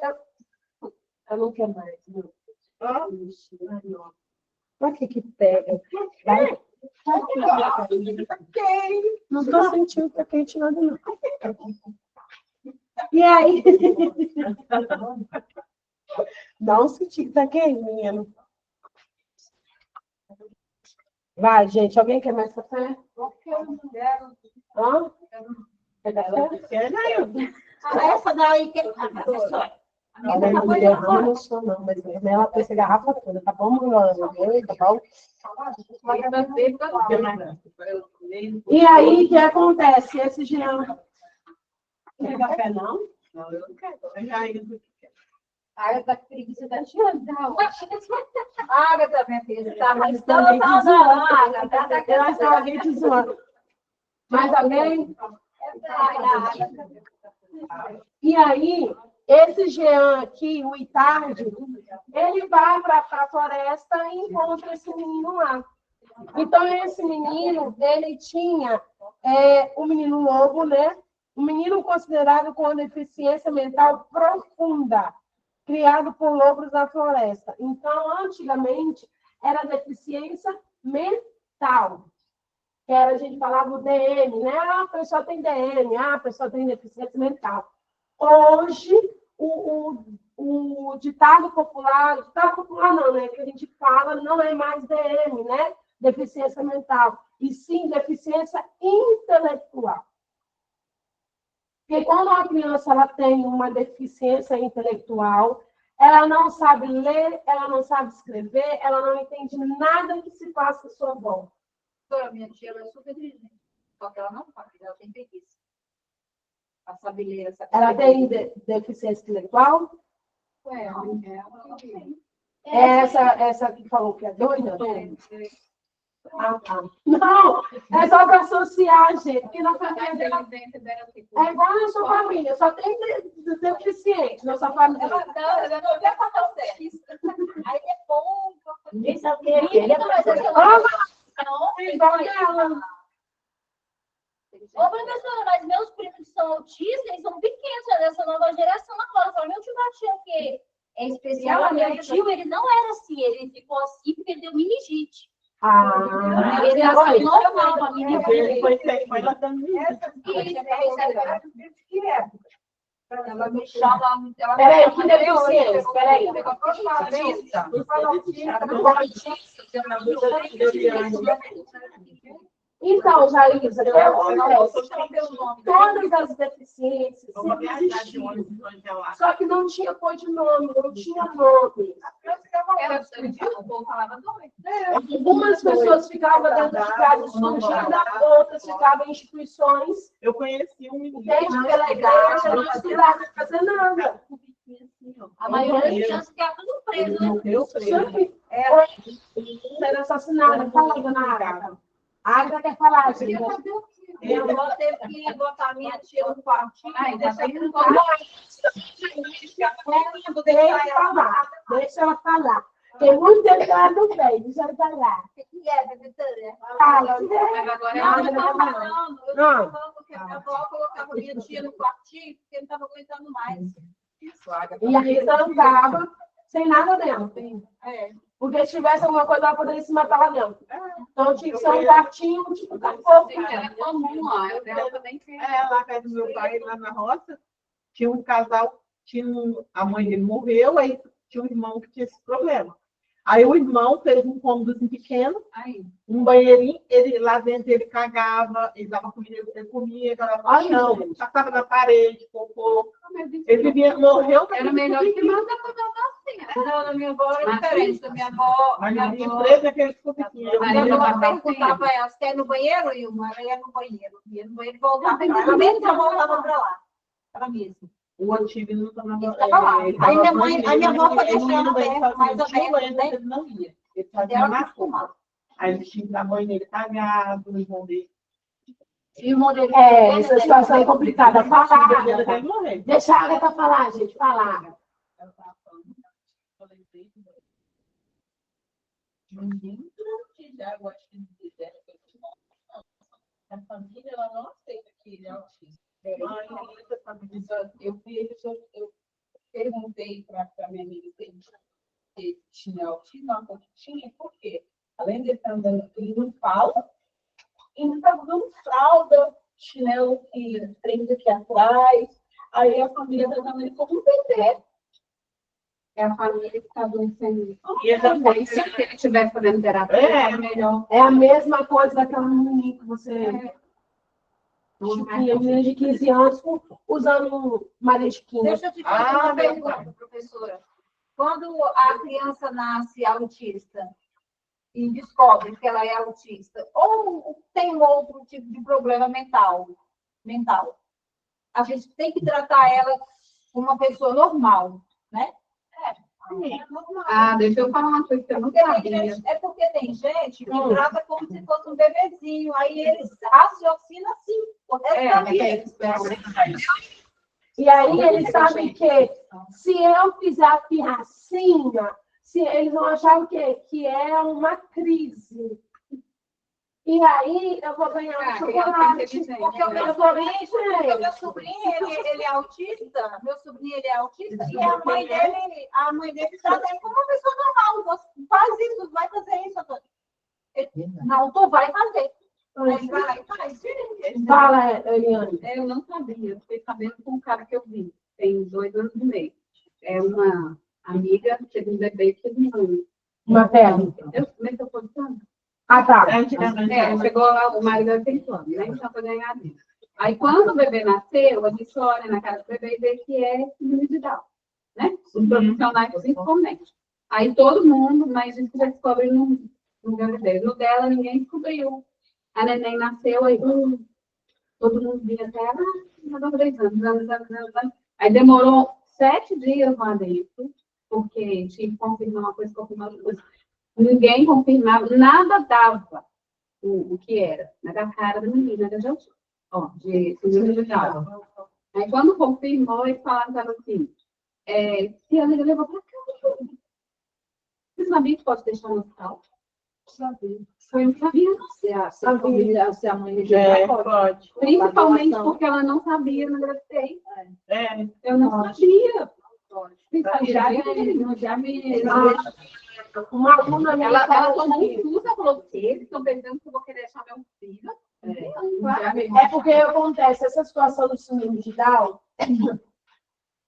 Eu não quero mais. Olha o que pega. Vai. Não estou sentindo que é quente nada, não. E aí? Não senti que tá quente, menino. Vai, gente. Alguém quer mais café? Hã?
Essa daí que é
Ela não sou, não, mas ela tem essa garrafa toda, tá bom, Mulana? Tá bom? E aí, o que acontece? Esse Jean. Não quer café, não?
Não, eu não quero. Eu já indo.
Água tá preguiça da Tiana. Água também, filha. Tá, mas
Eu acho que alguém te zoando. Mais alguém? E aí, esse Jean aqui, o Itardi, ele vai para a floresta e encontra esse menino lá. Então, esse menino, ele tinha um menino lobo, né? Um menino considerado com deficiência mental profunda, criado por lobos da floresta. Então, antigamente, era deficiência mental. Que era, a gente falava o DM, né? A pessoa tem DM, a pessoa tem deficiência mental. Hoje, o ditado popular não, né? Que a gente fala não é mais DM, né? Deficiência mental, e sim deficiência intelectual. Porque quando uma criança ela tem uma deficiência intelectual, ela não sabe ler, ela não sabe escrever, ela não entende nada que se passa à sua volta.
Minha tia ela é super inteligente, só que ela não faz, ela tem preguiça. A saber ler, essa
ela tem deficiência intelectual?
Ela tem.
Essa que falou que é doida? Ah, tá. Não, é só para associar, gente. Porque na família dela é igual na sua família, só tem deficiente na sua família.
Não quer fazer o certo. Aí é bom.
Ninguém sabe quem é ele.
Não,
igual ela.
Ô, professora, mas meus primos que são autistas, eles são pequenos, dessa nova geração agora. Só meu tio Batinho, que é especial, meu tio, ele não era assim, ele ficou assim porque ele deu meningite. Ele era assim, normal, uma meningite.
Ele foi lá dando
Ela me chama.
Peraí, que deficiência? Peraí. Então, Jaísa, todas as deficiências sempre existiam. Só que não tinha codinome, não tinha nome. Algumas pessoas ficavam dentro de casa escondida, outras ficavam em instituições.
Eu conheci um menino.
Dentro pela igreja, não estudava, não fazer nada.
A maioria das chances que é tudo preso, né?
Eu preso.
Sendo assassinada. Fala, dona Agatha. A Agatha quer falar, gente.
Minha avó teve que botar minha tia no quartinho e deixar aqui no
Deixa ela falar. Tem muito tempo que ela não vem, deixa ela falar.
O que é, Vitória?
Fala,
Agora eu estou falando que a minha avó colocava minha tia no quartinho porque não estava aguentando mais.
E a Rita andava sem nada dentro.
É.
Porque se tivesse alguma coisa, ela poderia se matar lá dentro. Então tinha que ser um quartinho, tipo, da fofa.
Era comum lá, eu dela também tinha.
Lá na casa do meu pai, lá na roça, tinha um casal, a mãe dele morreu, aí tinha um irmão que tinha esse problema. Aí o irmão fez um cômodo assim pequeno, um banheirinho, ele lá dentro ele cagava, ele dava comida, ele comia, jogava no chão, passava na parede, cocô. Ele vivia, morreu.
Era melhor que mandar assim. Não, na minha avó era diferente. Da minha avó.
Mas ele vivia preso naquele escotequinho.
Minha avó perguntava para ela, você quer ir no banheiro, Ilma? Ela ia no banheiro. Ia no banheiro e voltava. Ela já voltava para lá. Para mesmo.
O antigo não tomava
banho. Aí minha avó foi deixando perto, mas
ele não ia. Ele fazia mais fumar. Aí ele tinha que dar banho nele cagado, o irmão dele.
E o modelo
Essa situação é complicada. Fala,
morrer.
deixa a Agatha falar, gente, falar.
A família ela não aceita que ele é autista. Eu perguntei para minha amiga se ele tinha autismo, ela falou que tinha, por quê? Além de estar andando, ele não fala, e não estava dando fralda, chinelo que prende aqui atrás, aí a família tratando ele como um bebê.
É a família que está adoecendo.
E ele
Se ele estiver fazendo terapia, é melhor.
É a mesma coisa daquela menininha que você... Tinha menina de 15 anos usando marisquinha.
Deixa eu te fazer uma pergunta, professora. Quando a criança nasce autista e descobre que ela é autista, ou tem um outro tipo de problema mental, a gente tem que tratar ela como uma pessoa normal, né?
Deixa eu falar uma coisa que eu não sabia.
É porque tem gente que trata como se fosse um bebezinho, aí eles raciocinam assim.
E aí eles sabem que se eu fizer a pirracinha, eles vão achar o quê? Que é uma crise. E aí eu vou ganhar um chocolate.
Porque o meu sobrinho, ele é autista, e a mãe dele trata ele como uma pessoa normal. Faz isso, vai fazer isso. Não, tu vai fazer. Aí vai, faz.
Fala, Eliane.
Eu não sabia, eu fiquei sabendo com um cara que eu vi, tem 2 anos e meio. É uma amiga, teve um bebê que teve um ano.
Uma perna.
Como é que eu posso falar?
Ah, tá.
Chegou lá, o marido era tentando, né? Então, para ganhar dele. Aí, quando o bebê nasceu, a gente olha na cara do bebê e vê que é síndrome de Down, né? Os profissionais, principalmente. Aí, todo mundo, mas a gente já descobre no gravidez. No dela, ninguém descobriu. A neném nasceu, aí todo mundo vinha até ela, 3 anos. Aí, demorou 7 dias lá dentro, porque tinha que confirmar uma coisa, confirmar outra coisa. Ninguém confirmava, nada dava o que era, na cara da menina, era de autismo, de síndrome de Down. Aí, quando confirmou, eles falaram assim, se ela levou para casa. Você sabia que pode deixar no hospital?
Sabia.
Eu não sabia.
Se a mãe
pode.
Principalmente porque ela não sabia na gravidez. Eu não sabia. Já me...
Uma aluna minha
Ela tomou um susto, ela falou, eles estão pensando que eu vou querer deixar meu filho.
É porque acontece, essa situação do síndrome de Down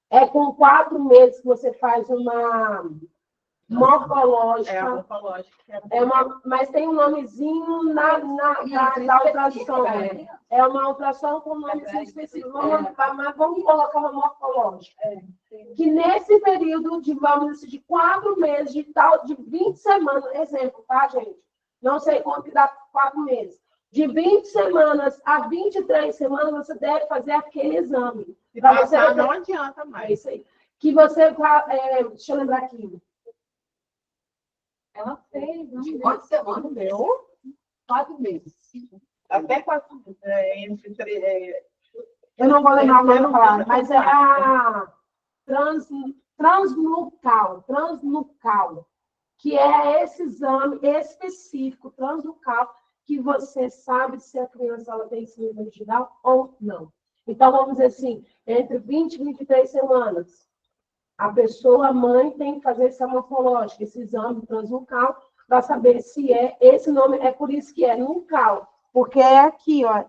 é com 4 meses que você faz uma morfológica. Mas tem um nomezinho na ultrassom. É uma ultrassom com um nomezinho específico. Mas vamos colocar uma morfológica. Que nesse período de 4 meses, de 20 semanas, exemplo, tá, gente? Não sei quanto que dá 4 meses. De 20 semanas a 23 semanas, você deve fazer aquele exame.
Para você não adianta mais.
É isso aí. Que você deixa eu lembrar aqui.
Ela fez, não?
Quantas semanas deu?
4 meses.
Até
Eu não vou lembrar o nome falar, mas é a transnucal, que é esse exame específico, transnucal, que você sabe se a criança ela tem síndrome de Down ou não. Então, vamos dizer assim, entre 20 e 23 semanas, a pessoa, a mãe, tem que fazer esse morfológico, esse exame transnucal, para saber se é, esse nome, é por isso que é nucal, porque é aqui, ó,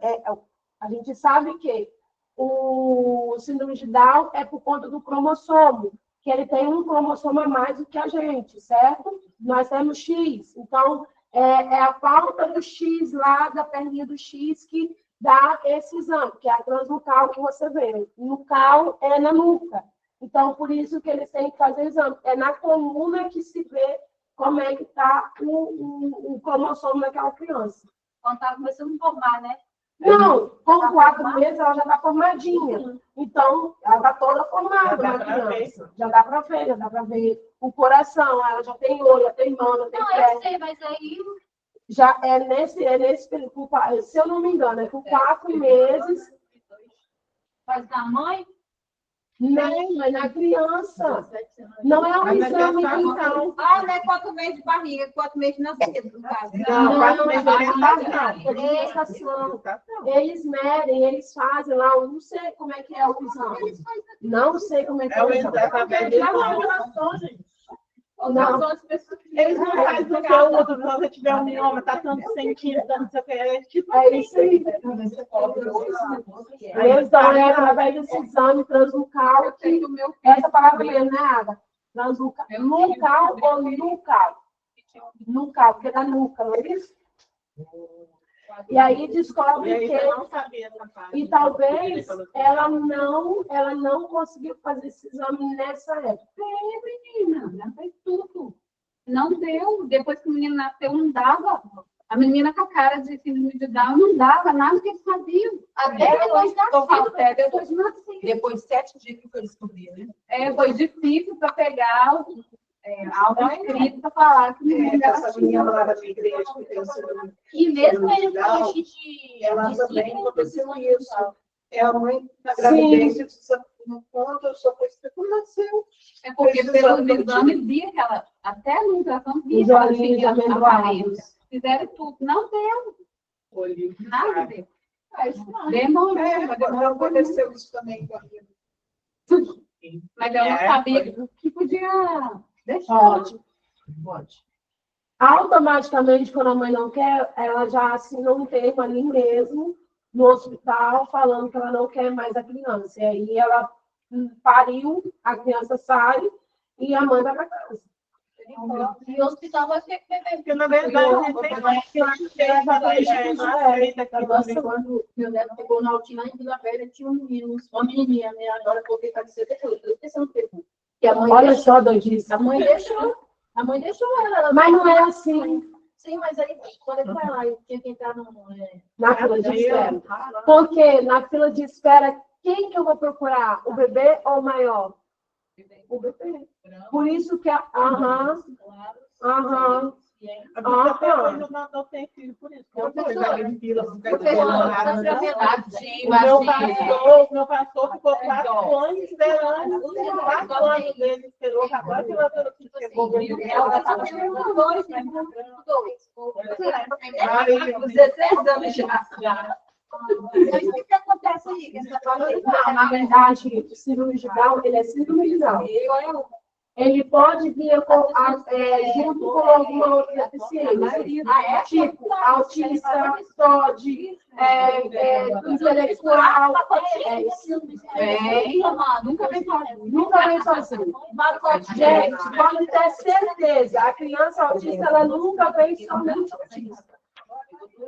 a gente sabe que o síndrome de Down é por conta do cromossomo, que ele tem um cromossomo a mais do que a gente, certo? Nós temos X, então é a falta do X lá, da perninha do X, que dá esse exame, que é a transnucal que você vê. Nucal é na nuca. Então, por isso que eles têm que fazer o exame. É na coluna que se vê como é que está o cromossomo daquela criança.
Quando está começando a formar, né?
Não, com 4 meses ela já está formadinha. Então, ela está toda formada na criança. Já dá para ver o coração, ela já tem olho, já tem mão, já tem
Não,
pé.
eu sei, mas aí...
Já é nesse período, se eu não me engano, é com 4 meses.
Faz da mãe?
Não, mas na criança. Não é um exame então.
Ah, não é 4 meses de barriga, 4 meses de nascido, no caso.
Não, 4 meses de
gestação. Eles medem, eles fazem lá, eu não sei como é que é o exame. Não sei como é que é o exame. Não.
Eles não fazem do que o outro, se você tiver um mioma, tá tantos centímetros, não sei o que, é tipo...
É isso aí. Eles dão através desse exame transnucal, que essa palavra mesmo, né, Ada? Transnucal, nucal ou nucal? Nucal, porque é da nuca, não é isso? E aí descobre que... E talvez ela não conseguiu fazer esse exame nessa época.
Menina, já fez tudo. Não deu. Depois que o menino nasceu, não dava. A menina com a cara de síndrome de Down não dava nada que eles faziam. Até depois nascido. Até depois de nascido.
Depois de 7 dias que foi descobrir, né?
Foi difícil para pegar algo escrito para falar que o menino era
Essa menina lá da minha igreja, que tem o síndrome
E mesmo ele com
Down,
de
ela também aconteceu isso. É a mãe na gravidez, no ponto, eu só foi que nasceu.
É porque pelo exame via que ela, até no ultrassom, via
Os
que ela
olhinhos
tinha
amendoados.
aparência. Fizeram tudo. Não deu.
Olho.
Nada deu. Demorou.
Mas aconteceu isso também com a minha.
Mas eu não sabia que podia deixar.
Pode. Automaticamente, quando a mãe não quer, ela já assina um termo ali mesmo, no hospital, falando que ela não quer mais a criança. E aí ela pariu, a criança sai e a mãe vai para casa.
E o hospital vai ter que beber.
Porque, na verdade, a gente tem
Quando meu neto pegou na altina em Vila Velha, tinha um menino, uma menininha, né? Agora eu coloquei para dizer, esse não pegou. Que a mãe
Olha
deixou,
só, doidice.
a mãe deixou ela.
Mas não é assim
Sim, mas aí, quando ele vai lá, ele tinha que entrar
na fila de espera. Porque na fila de espera, quem que eu vou procurar? O bebê ou o maior? O bebê. Por isso que aham.
Não tem filho por isso. Meu pastor ficou 4 anos esperando. 4 anos dele esperou. Agora que chegou.
Os 16 anos já.
Mas o que acontece aí?
Não, na verdade, o síndrome de Down, ele é síndrome de Down. Ele pode vir junto com alguma outra deficiência. Tipo, autista, TOD, intelectual.
Nunca vem sozinho.
Nunca vem sozinho. Gente, pode ter certeza, a criança autista, ela nunca vem somente autista.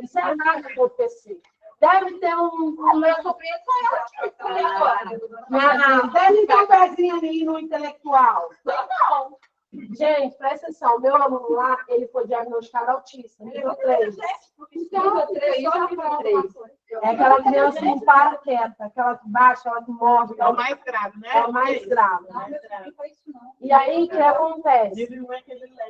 Isso é raro acontecer. Deve ter
Meu sobrinho
deve ter um pezinho ali no intelectual. Não. Gente, presta atenção. Meu aluno lá, ele foi diagnosticado autista, nível 3. É aquela criança que não para quieta, aquela que baixa, ela que morre.
É o mais grave, né?
É o mais grave. E aí, o que acontece?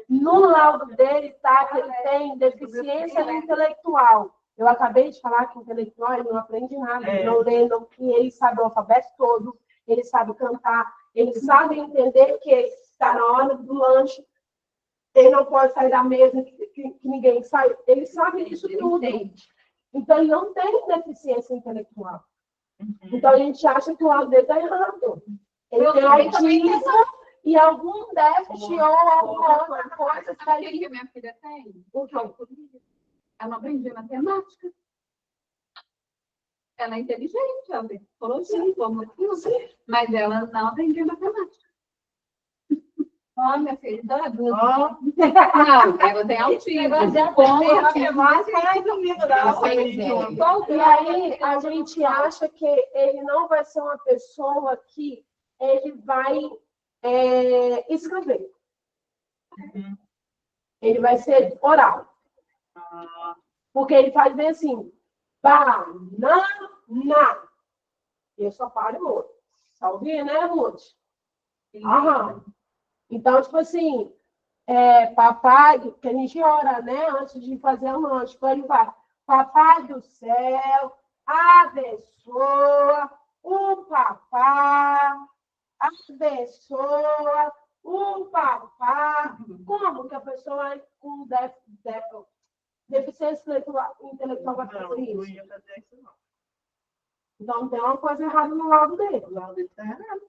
No laudo dele está que ele tem deficiência intelectual. Eu acabei de falar que o intelectual ele não aprende nada, ele não lê, não, que ele sabe o alfabeto todo, ele sabe cantar, ele sabe entender que está na hora do lanche, ele não pode sair da mesa, que ninguém sai, ele sabe isso tudo. Então, ele não tem deficiência intelectual. Então, a gente acha que o lado dele está errado. Ele tem autismo e algum déficit ou alguma outra coisa.
Sabe o que a minha filha tem? Ela não aprendia matemática. Ela é inteligente, ela tem psicologia, como aquilo, mas ela não aprendia matemática. Ó, minha filha, não, ela tem autismo.
E aí, a gente acha que ele não vai ser uma pessoa que ele vai escrever. Ele vai ser oral. Porque ele faz bem assim, banana. E eu só paro e mudo. Tá ouvindo, né, Ruth? Aham. Então, tipo assim, papai, que a gente ora, né, antes de fazer o lanche, então ele vai, papai do céu, abençoa o papá, abençoa o papá. Como que a pessoa com deficiência intelectual vai fazer isso? Então, tem uma coisa errada no lado dele. O lado dele está errado.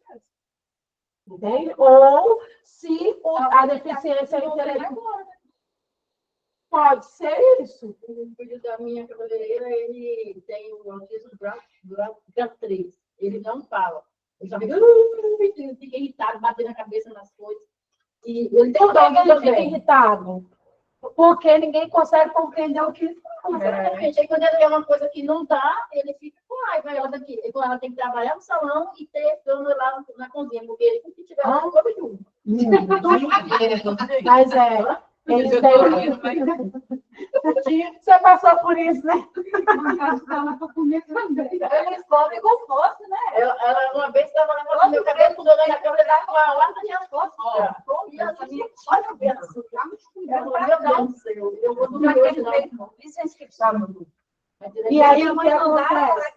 Entende? Ou se a deficiência intelectual. Pode ser isso.
O filho da minha cabeleireira, ele tem um autismo grau 3. Ele não fala. Ele só fica irritado, batendo a cabeça nas coisas. E ele tem
ele fica irritado. Porque ninguém consegue compreender o que ele fala.
Exatamente. Aí quando ele vê uma coisa que não dá, ele fica com raiva. Ela tem que trabalhar no salão e ter cama lá na cozinha, porque ele se tiver uma coisa junto.
Mas eles têm... Você passou por isso, né?
Eles comem com força, né? Ela uma vez estava lá no meu cabelo, quando eu ganhei a câmera, estava com a lata de as costas. Olha o pedaço. Meu Deus do céu. Eu vou dormir hoje, não. Isso é inscrição.
E aí, o que acontece?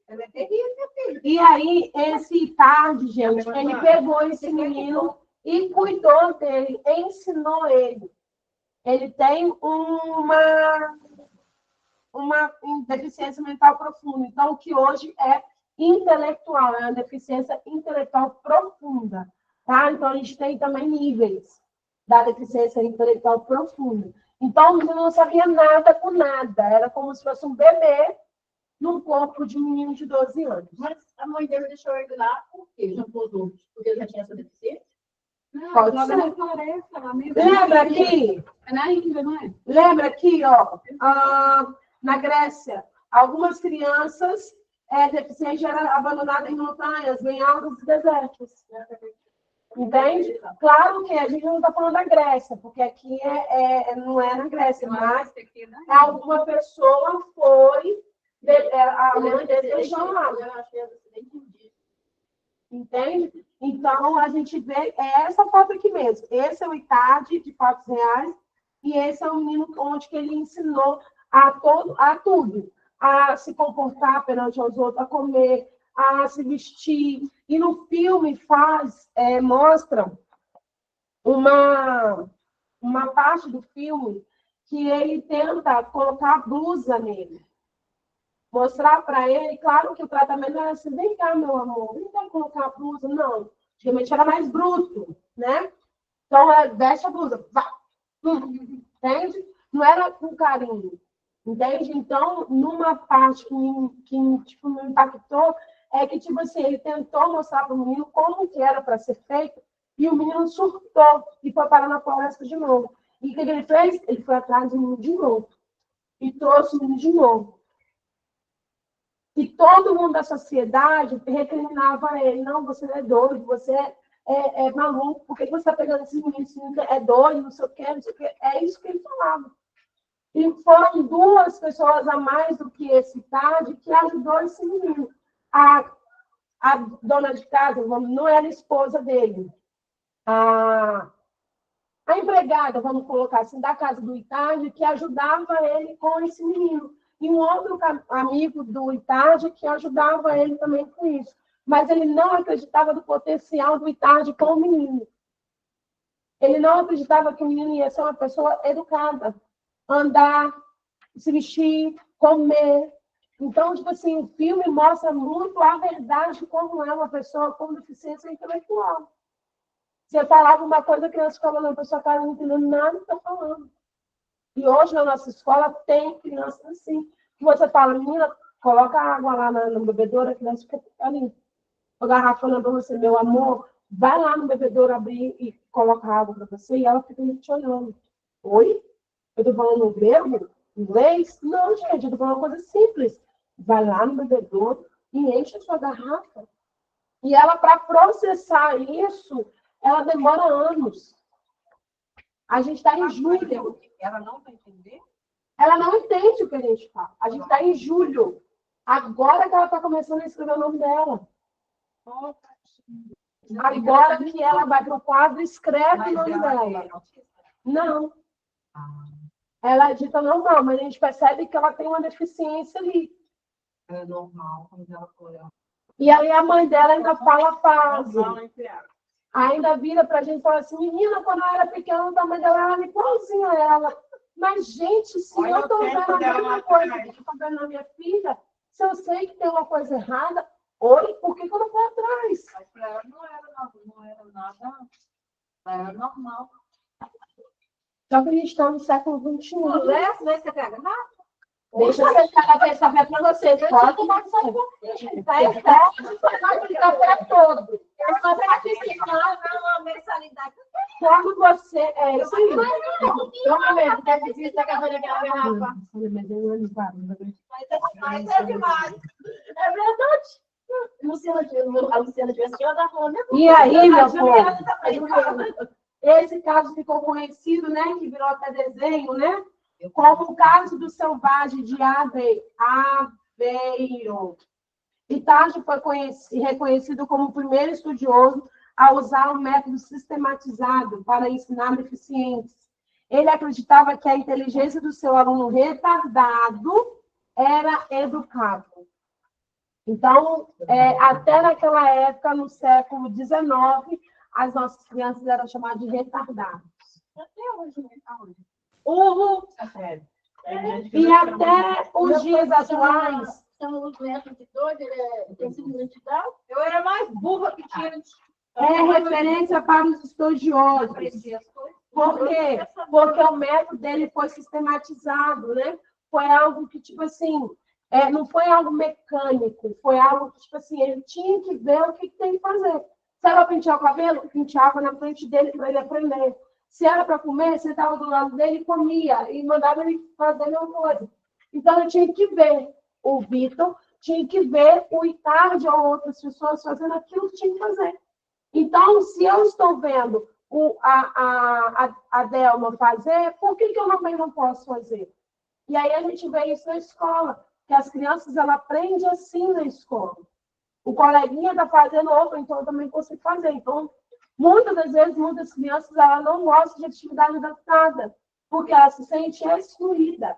Ela é terrível, filho.
E aí, esse tarde, gente, ele pegou esse menino e cuidou dele, ensinou ele. Ele tem uma deficiência mental profunda. Então, o que hoje é intelectual, é uma deficiência intelectual profunda. Tá? Então, a gente tem também níveis da deficiência intelectual profunda. Então, o menino não sabia nada com nada. Era como se fosse um bebê num corpo de um menino de 12 anos.
Mas a mãe dele deixou ele lá por quê? Junto com os outros? Porque ele já tinha essa deficiência?
Pode ser. Lembra aqui?
É na Índia, não é?
Lembra aqui, ó, na Grécia, algumas crianças deficientes eram abandonadas em montanhas, bem altas e desertas. Entende? Claro que a gente não está falando da Grécia, porque aqui não é na Grécia, mas alguma pessoa foi, a mãe dele deixou lá. Entende? Então, a gente vê essa foto aqui mesmo. Esse é o ITAD de fatos reais, e esse é o menino onde que ele ensinou a tudo. A se comportar perante os outros, a comer, a se vestir. E no filme mostra uma parte do filme que ele tenta colocar a blusa nele. Mostrar para ele, claro que o tratamento era assim, vem cá, meu amor, não vai colocar a blusa, não. Antigamente era mais bruto, né? Então, veste a blusa, vá. Entende? Não era com carinho, entende? Então, numa parte que tipo, me impactou, é que, tipo assim, ele tentou mostrar para o menino como que era para ser feito, e o menino surtou e foi parar na floresta de novo. E o que ele fez? Ele foi atrás do menino de novo. E trouxe o menino de novo. E todo mundo da sociedade recriminava ele. Não, você é doido, você é maluco. Por que você está pegando esse menino? Esse menino é doido, não sei o quê, não sei o quê. É isso que ele falava. E foram 2 pessoas a mais do que esse tarde que ajudou esse menino. A dona de casa, não era a esposa dele. A A empregada, vamos colocar assim, da casa do Itarde, que ajudava ele com esse menino. E um outro amigo do Itarde que ajudava ele também com isso. Mas ele não acreditava no potencial do Itarde com o menino. Ele não acreditava que o menino ia ser uma pessoa educada. Andar, se vestir, comer. Então, tipo assim, o filme mostra muito a verdade como é uma pessoa com deficiência intelectual. Você falava uma coisa, a criança ficava olhando para sua cara, não entendendo nada que está falando. E hoje, na nossa escola, tem crianças assim. Que você fala, menina, coloca água lá na bebedoura, a criança fica ali. A garrafa falando para você, meu amor, vai lá no bebedouro abrir e coloca água para você, e ela fica te olhando. Oi? Eu estou falando grego? Inglês? Não, gente, eu estou falando uma coisa simples. Vai lá no bebedouro e enche a sua garrafa. E ela, para processar isso, ela demora anos. A gente está em julho.
Ela não vai entender?
Ela não entende o que a gente fala. A gente está em julho. Agora que ela está começando a escrever o nome dela. Agora que ela vai para o quadro, escreve o nome dela. Não. Ela é dita normal, mas a gente percebe que ela tem uma deficiência ali.
É normal, quando ela for.
E aí a mãe dela ainda fala a fase. Ainda vira para a gente e fala assim, menina, quando ela era pequena, o tamanho dela era igualzinho a ela. Mas, gente, se eu estou vendo a mesma coisa que estou vendo na minha filha, se eu sei que tem uma coisa errada, oi, por que eu não vou atrás?
Mas para ela não era nada. Ela era normal.
Só que a gente está no século XXI.
Vai você pega nada?
Deixa eu sentar a cabeça para vocês. Pode tomar café. Vai café todo. Eu só participar
Não, a mensalidade.
quando você... É isso aí.
Toma mesmo, quer dizer, está cavando aquela garrafa.
Mas é demais.
É verdade. A Luciana tivesse aqui, ela estava falando mesmo.
E aí, meu povo, esse caso ficou conhecido, né? Que virou até desenho, né? Como o caso do selvagem de Aveiro. Itardi foi reconhecido como o primeiro estudioso a usar um método sistematizado para ensinar deficientes. Ele acreditava que a inteligência do seu aluno retardado era educável. Então, até naquela época, no século XIX, as nossas crianças eram chamadas de retardados.
Até hoje, né?
Uhul. E até os dias atuais...
São os métodos de dois, ele tem sido identificado.
Eu era mais burra que tinha.
É referência para os estudiosos.
Aprendi as coisas.
Por quê? Porque o método dele foi sistematizado, né? Foi algo que, tipo assim, não foi algo mecânico, foi algo que, tipo assim, ele tinha que ver o que tem que fazer. Se era para pentear o cabelo, penteava na frente dele para ele aprender. Se era para comer, você estava do lado dele e comia, e mandava ele fazer a mesma coisa. Então, eu tinha que ver o Vitor, tinha que ver o Itardi ou outras pessoas fazendo aquilo que tinha que fazer. Então, se eu estou vendo a Delma fazer, por que eu também não posso fazer? E aí a gente vê isso na escola, que as crianças ela aprendem assim na escola. O coleguinha está fazendo, opa, então eu também consigo fazer. Então, muitas das vezes, muitas crianças ela não gostam de atividade adaptada, porque ela se sente excluída.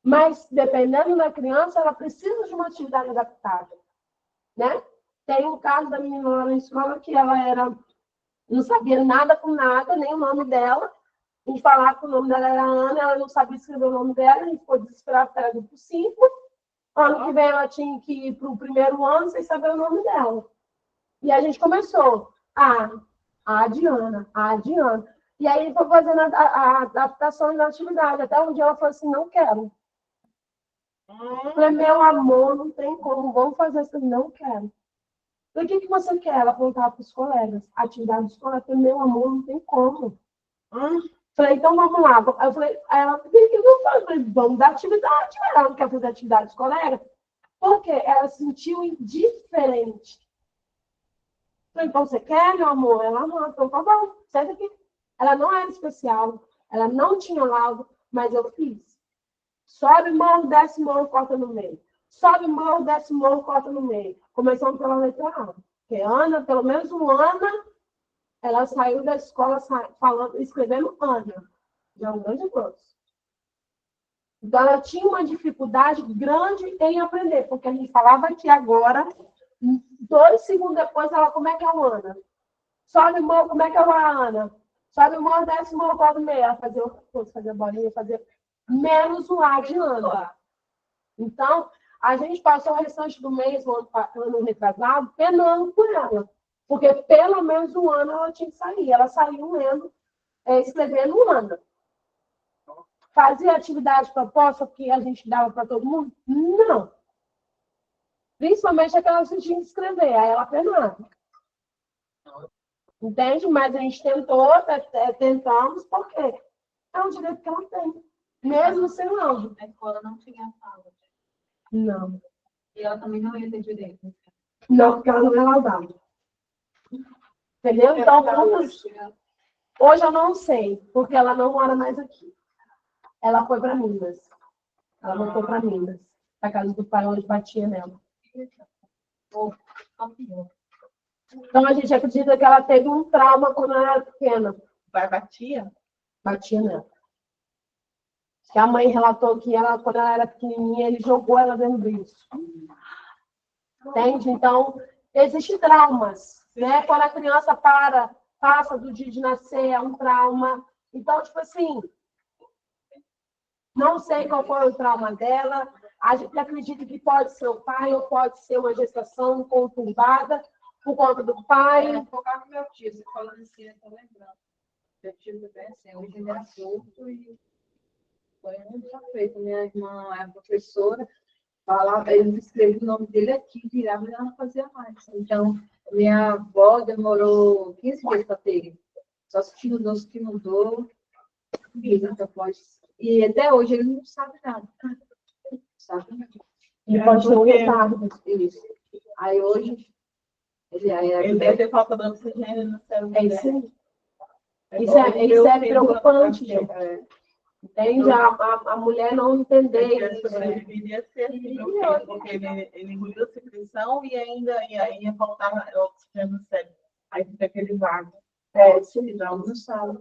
Mas, dependendo da criança, ela precisa de uma atividade adaptada, né? Tem um caso da menina lá na escola que ela não sabia nada com nada, nem o nome dela. A gente falava que o nome dela era Ana, ela não sabia escrever o nome dela, a gente ficou desesperada porque era grupo 5. Ano que vem ela tinha que ir para o primeiro ano sem saber o nome dela. E a gente começou. A Diana. E aí foi fazendo a adaptação da atividade. Até um dia ela falou assim, não quero. Eu falei, meu amor, não tem como, vamos fazer isso. Não quero. O que você quer? Ela perguntava para os colegas. A atividade de escola, eu falei, meu amor, não tem como. Falei, então vamos lá. Eu falei, aí ela, o que eu faço? Eu falei, vamos dar atividade. Ela não quer fazer atividade dos colegas? Por quê? Ela se sentiu indiferente. Eu falei, então você quer, meu amor? Ela não, então tá bom, senta aqui. Ela não era especial, ela não tinha laudo, mas eu fiz. Sobe morro, desce morro, corta no meio. Sobe morro, desce morro, corta no meio. Começando pela letra A. Porque Ana, pelo menos um Ana, ela saiu da escola falando, escrevendo Ana. Já é um grande avanço. Então, ela tinha uma dificuldade grande em aprender, porque a gente falava que agora, 2 segundos depois, ela, como é que é a Ana? Sobe morro, como é que é a Ana? Sobe morro, desce morro, qual do meio? Ela fazia outra coisa, fazia bolinha, fazia menos o A de Ana. Então, a gente passou o restante do mês, o ano retrasado, penando por ela. Porque pelo menos um ano ela tinha que sair. Ela saiu lendo, escrevendo Ana. Fazia atividade proposta que a gente dava para todo mundo? Não. Principalmente aquela que tinha que escrever. Aí ela penava. Entende? Mas a gente tentou, tentamos, porque é um direito que ela tem. Mesmo sendo anjo.
A escola não tinha sala.
Não.
E ela também não ia ter direito.
Não, porque ela não é laudada. Entendeu? Então, hoje eu não sei, porque ela não mora mais aqui. Ela foi para Minas. Ela voltou para Minas. A casa do pai, onde batia nela. Então, a gente acredita que ela teve um trauma quando ela era pequena.
Batia?
Batia nela. Que a mãe relatou que ela, quando ela era pequenininha, ele jogou ela dentro disso. Entende? Então, existem traumas, né? Quando a criança passa do dia de nascer, é um trauma. Então, tipo assim, não sei qual foi o trauma dela. A gente acredita que pode ser o pai ou pode ser uma gestação conturbada por conta do pai.
Focar no meu tio, você falando assim, eu tô lembrando. Meu tio também assim, hoje ele era surdo e foi muito feito. Minha irmã é professora, falava, ele escrevia o nome dele aqui, virava e ela não fazia mais. Então, minha avó demorou 15 dias para ter. Só se tinha doce que mudou. E até hoje ele não sabe nada. Sabe?
Ele pode ter um retardo.
Isso. Aí hoje,
Ele deve ter falta de oxigênio no cérebro.
É isso aí. Isso é preocupante, gente. Entende? A mulher não entender isso.
Deveria ser assim, porque ele engoliu a secreção e ainda ia faltar oxigênio no cérebro. Aí fica aquele vago.
Isso aí.
Não sabe.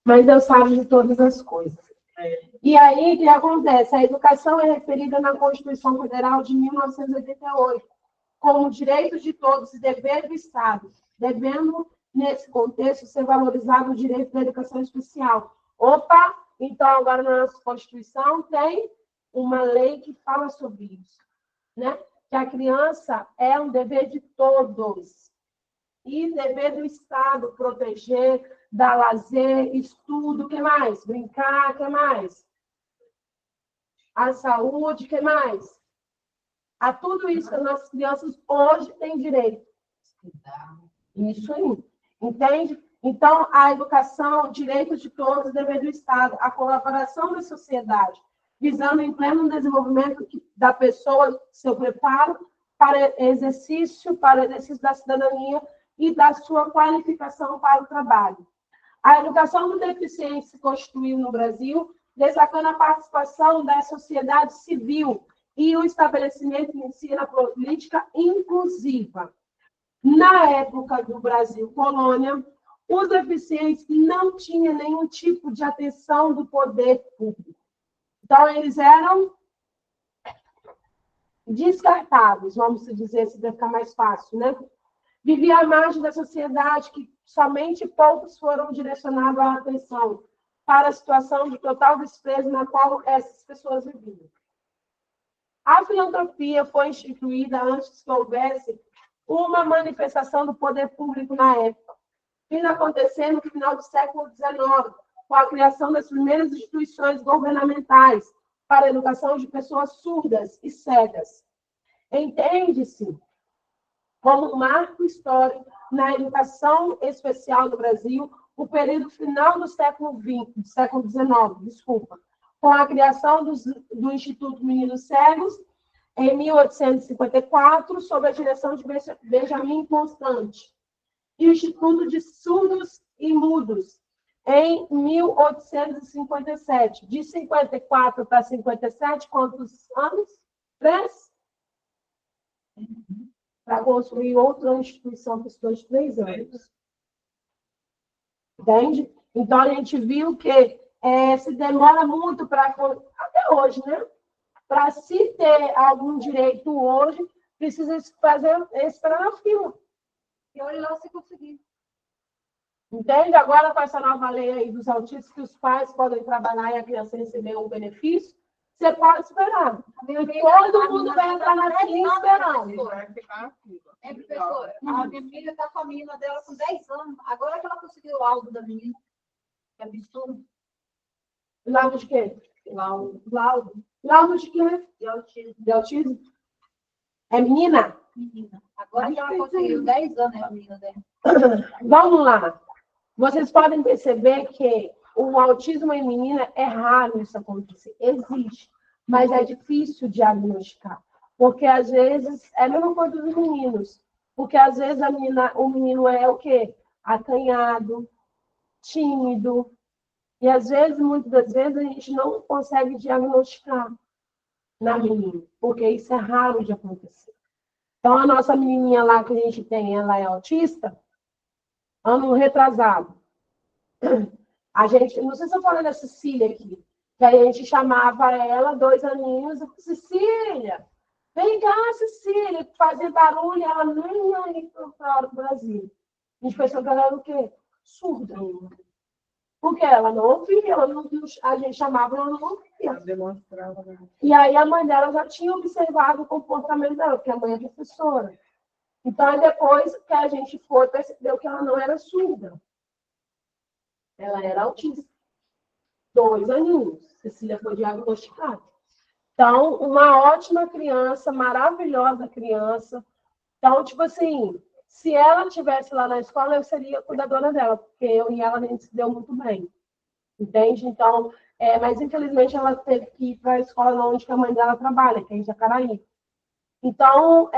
Mas Deus sabe de todas as coisas. E aí, o que acontece? A educação é referida na Constituição Federal de 1988 como direito de todos e dever do Estado, devendo, nesse contexto, ser valorizado o direito da educação especial. Opa! Então, agora na nossa Constituição tem uma lei que fala sobre isso, né? Que a criança é um dever de todos e dever do Estado proteger, dar lazer, estudo, o que mais? Brincar, o que mais? A saúde, o que mais? A tudo isso que as nossas crianças hoje têm direito. Isso aí. Entende? Então, a educação, direito de todos, dever do Estado, a colaboração da sociedade, visando em pleno desenvolvimento da pessoa, seu preparo para exercício da cidadania e da sua qualificação para o trabalho. A educação do deficiente se constituiu no Brasil, destacando a participação da sociedade civil e o estabelecimento de ensino política inclusiva. Na época do Brasil colônia, os deficientes não tinham nenhum tipo de atenção do poder público. Então, eles eram descartados, vamos dizer, se vai ficar mais fácil, né? Vivia à margem da sociedade, que somente poucos foram direcionados a atenção para a situação de total desprezo na qual essas pessoas viviam. A filantropia foi instituída antes que houvesse uma manifestação do poder público na época, vindo acontecendo no final do século XIX, com a criação das primeiras instituições governamentais para a educação de pessoas surdas e cegas. Entende-se como um marco histórico na educação especial no Brasil, o período final do século XIX, com a criação do Instituto Meninos Cegos, em 1854, sob a direção de Benjamin Constant, e o Instituto de Surdos e Mudos, em 1857. De 54 para 57, quantos anos? 3? Para construir outra instituição que estou de 3 anos. Entende? Então, a gente viu que se demora muito para... Até hoje, né? Para se ter algum direito hoje, precisa fazer esperar na fila.
E olha lá se conseguir.
Entende? Agora, com essa nova lei aí dos autistas, que os pais podem trabalhar e a criança receber um benefício, você pode esperar. Todo mundo vai entrar na fila esperando.
Vai ficar aqui.
É, professora, a minha filha está com a menina dela com 10 anos. Agora que ela conseguiu o laudo da menina. Que absurdo.
Laudo de quê?
Laudo.
Laudo de quê?
De autismo.
De autismo? É menina?
Menina. Agora que ela conseguiu 10 anos, é a menina dela.
Vamos lá. Vocês podem perceber que o autismo em menina é raro isso acontecer. Existe, mas é difícil diagnosticar. Porque, às vezes, é a mesma coisa dos meninos. Porque, às vezes, o menino é o quê? Acanhado, tímido. E, às vezes, muitas das vezes, a gente não consegue diagnosticar na menina. Porque isso é raro de acontecer. Então, a nossa menininha lá que a gente tem, ela é autista, ano retrasado. A gente, não sei se eu falei da Cecília aqui, que a gente chamava ela, 2 aninhos, Cecília, vem cá, Cecília, fazer barulho, ela nem ia ir para o Brasil. A gente pensou que ela era o quê? Surda. Porque ela não ouvia, ela não viu, a gente chamava, ela não ouvia.
Demonstrava.
E aí a mãe dela já tinha observado o comportamento dela, porque a mãe é professora. Então, depois que a gente foi, percebeu que ela não era surda. Ela era autista. 2 aninhos. Cecília foi diagnosticada. Então, uma ótima criança, maravilhosa criança. Então, tipo assim, se ela estivesse lá na escola, eu seria a cuidadora dela, porque eu e ela a gente se deu muito bem. Entende? Então, mas infelizmente ela teve que ir para a escola onde a mãe dela trabalha, que é em Jacaraí. Então,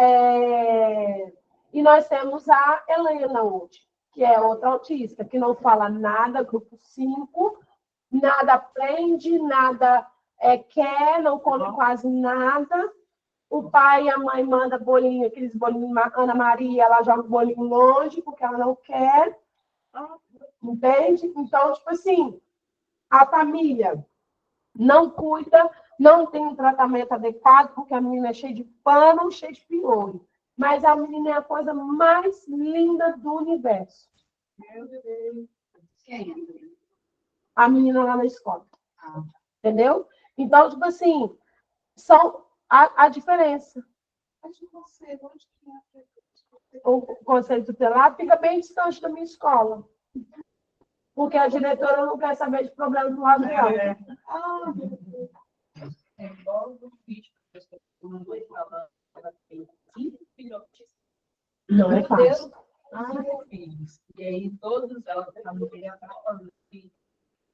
e nós temos a Helena hoje, que é outra autista, que não fala nada, grupo 5, nada aprende, nada quer, não come quase nada. O pai e a mãe mandam bolinho, aqueles bolinhos Ana Maria, ela joga o bolinho longe, porque ela não quer. Entende? Então, tipo assim, a família não cuida, não tem um tratamento adequado, porque a menina é cheia de pano, cheia de piolho. Mas a menina é a coisa mais linda do universo.
Meu Deus. Quem?
A menina lá na escola. Entendeu? Então, tipo assim, são a diferença.
Mas você, onde que é?
O conselho tutelar fica bem distante da minha escola. Porque a diretora não quer saber de problema do lado dela.
Ah, meu Deus.
É igual do vídeo que a pessoa mandou e falando, ela tem 5 filhotes.
Não é fácil.
5 filhos. E aí todos ela está falando que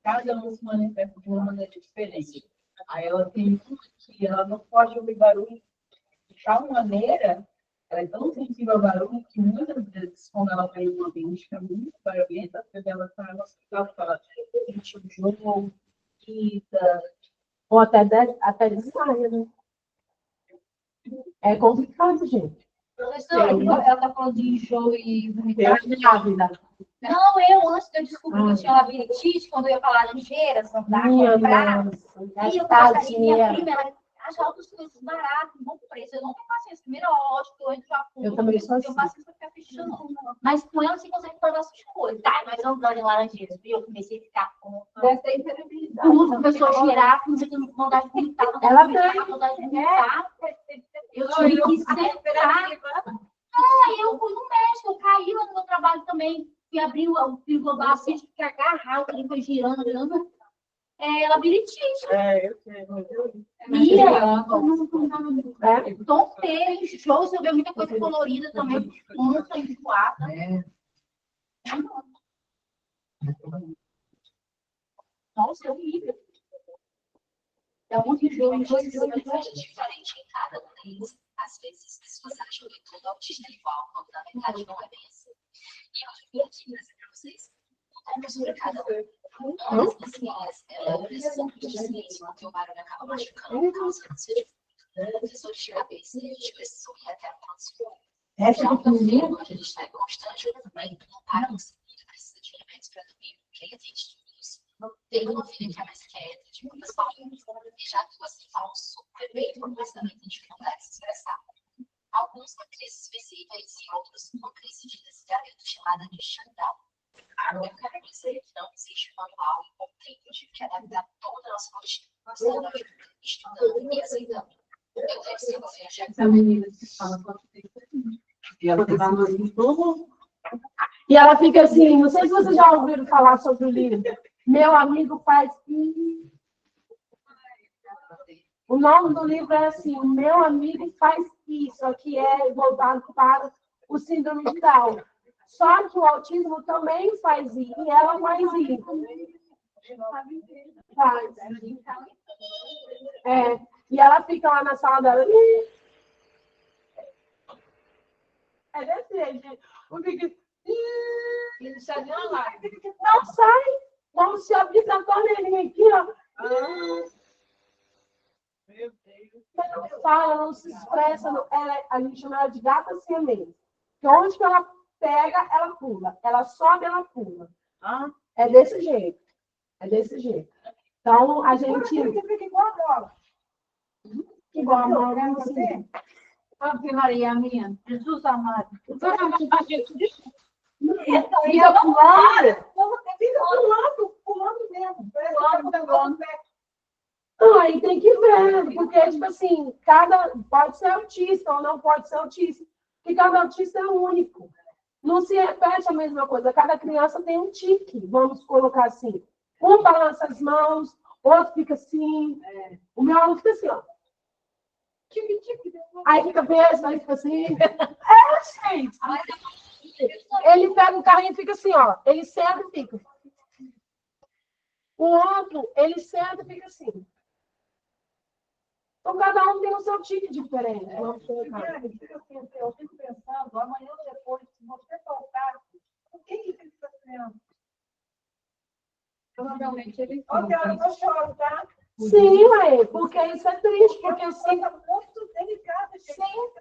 cada um se manifesta de uma maneira diferente. Aí ela tem que ela não pode ouvir barulho de tal maneira, ela é tão sensível ao barulho que muitas vezes, quando ela vai em um ambiente que é muito barulhento, ela está no hospital, fala, sente o jogo, quita.
Ou até desmaia, né? É complicado, gente.
Professora, ela está falando de enjoo e vomitar.
Grávida.
Não, antes de eu descobrir que eu tinha labirintite, quando eu ia falar ligeiras, andar,
Minha
comprar.
nossa,
E eu passaria, minha
tadinha.
prima, ela achava os coisas baratos, bom preço. Eu não tenho paciência. Primeiro, lógico, eu entro já fundo.
Eu também sou assim.
Eu paciência para ficar fechando. Mas com ela, você consegue fazer essas coisas. Tá, nós andando em Laranjeiras, viu? Eu comecei a ficar com...
Deve ter imperabilidade.
Tudo começou a girar, comecei a ter vontade de vomitar.
Ela tem.
Vontade de vomitar. Eu tive que sentar. Aí eu fui no médico, eu caí lá no meu trabalho também. Fui abrir o frigobar assim, que agarrar, o trem foi girando. É labirintite.
Eu sei, mas eu...
Tonteira, enjoo, você vê muita coisa colorida também, muita enjoada. Nossa, é horrível. É muito enjoo.
É diferente em cada um deles. Às vezes, pessoas acham que todo autista é igual, quando na verdade não é bem assim. E eu vim aqui trazer para vocês uma mesura cada um. As meninas, elas precisam de silêncio, porque o barulho acaba machucando, causando professores de cabeça, e a gente precisou ir até o pronto-socorro. Já o meu filho, a gente está em constante, mas não para no seguinte, precisa de remédios para dormir. três filhos. Tem uma filha que é mais quieta, de muitas palavras, e já duas que falam super bem, mas também tem dificuldade de se expressar. Alguns com crises visíveis e outros com crise de desgaramento chamada de shutdown. Eu quero dizer que não existe um manual ou tempo de adaptar toda a nossa rotina, estudando e aceitando. Eu tenho que ser já
Essa menina que fala quanto tempo. E ela fica assim, não sei se vocês já ouviram falar sobre o livro. Meu amigo faz isso. O nome do livro é assim, Meu Amigo Faz Isso, que é voltado para o síndrome de Down. Só que o autismo também faz isso, e ela faz isso. Faz. É, e ela fica lá na sala dela. É desse jeito.
Ele sai de uma live.
Não sai. Como se eu visse a torneirinha aqui, ó.
Meu Deus.
Não fala, não se expressa. A gente chama ela de gata siamesa. Que onde que ela pega, ela pula. Ela sobe, ela pula. É desse jeito. É desse jeito. Então, a gente...
Fica igual a bola.
Igual a bola, é assim.
Ave Maria minha, Jesus amado.
Fica pulando.
Pulando mesmo.
Não, aí tem que ver, porque, tipo assim, pode ser autista ou não pode ser autista, porque cada autista é único. Não se repete a mesma coisa, cada criança tem um tique, vamos colocar assim. Um balança as mãos, outro fica assim, o meu aluno fica assim, ó. Aí fica besta, aí fica assim. Gente! Ele pega o carrinho e fica assim, ó. Ele senta e fica. O outro, ele senta e fica assim. Então, cada um tem o seu tique diferente.
Eu fico pensando, amanhã ou depois, se você voltar, o que fica fazendo?
Provavelmente ele
Olha, eu não choro, tá?
Sim, mãe, porque isso é triste, porque assim,
Muito delicado,
sim,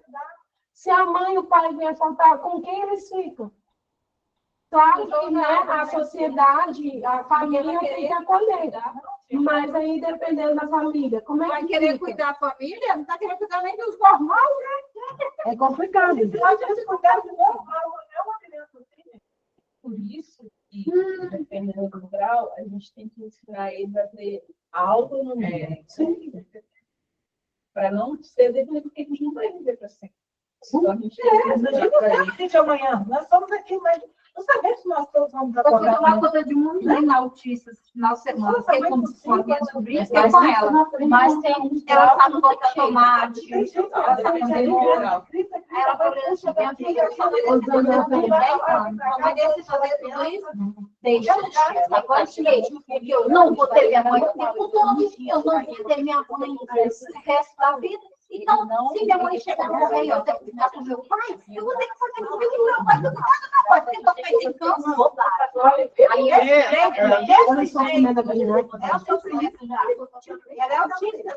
se a mãe e o pai vêm faltar, com quem eles ficam? Claro que, né, a sociedade, a família tem que acolher, mas aí dependendo da família, como é
vai
que
querer
fica?
cuidar da família, não está querendo cuidar nem dos normais, né?
É complicado.
A gente cuidar do normal, não é uma criança assim.
Por isso que, dependendo do grau, a gente tem que ensinar eles a ter autonomia. Para não ser definido, porque a gente não vai viver para sempre. Então, a gente tem que
A gente não sabe o dia de amanhã. Nós estamos aqui, mas não sabemos se nós todos vamos
Eu fui
acordar.
tomar conta de uma menina autista esse final de semana. Fiquei como se fosse descobrir, fiquei com ela. Mas tem, ela sabe botar tomate, ela sabe fazer molho. Aí ela falou assim, minha filha, eu tenho 10 anos. Mamãe desse fazer tudo isso? Deixa, agora é o seguinte, eu não vou ter minha mãe o tempo todo, eu não vou ter minha mãe o resto da vida. Então, se minha mãe chegar no morrer e eu ter que ficar com meu pai, eu vou ter que fazer comigo e meu pai, tudo casa meu pai, porque meu pai tem câncer. Aí esse é o sofrimento já. Ela é autista.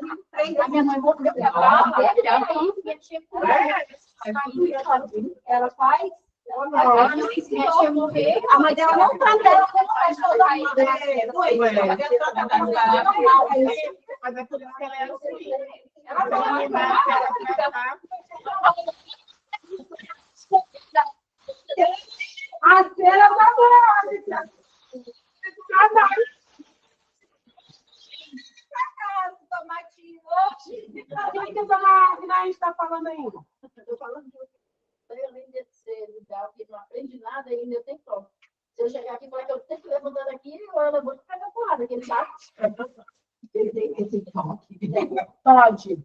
A minha mãe morreu de ela faz. A mãe dela não tá dela como faz toda a vida.
Mas é por isso que ela é assim.
A cera tá boa.
Tomatinho hoje.
O que a gente está falando ainda?
Estou falando de além de ser legal, que não aprende nada, ainda eu tenho prova. Se eu chegar aqui e falar que eu tenho que levantar daqui, ou ela vou ficar na porrada, que ele bate. Ele tem esse toque.
Pode.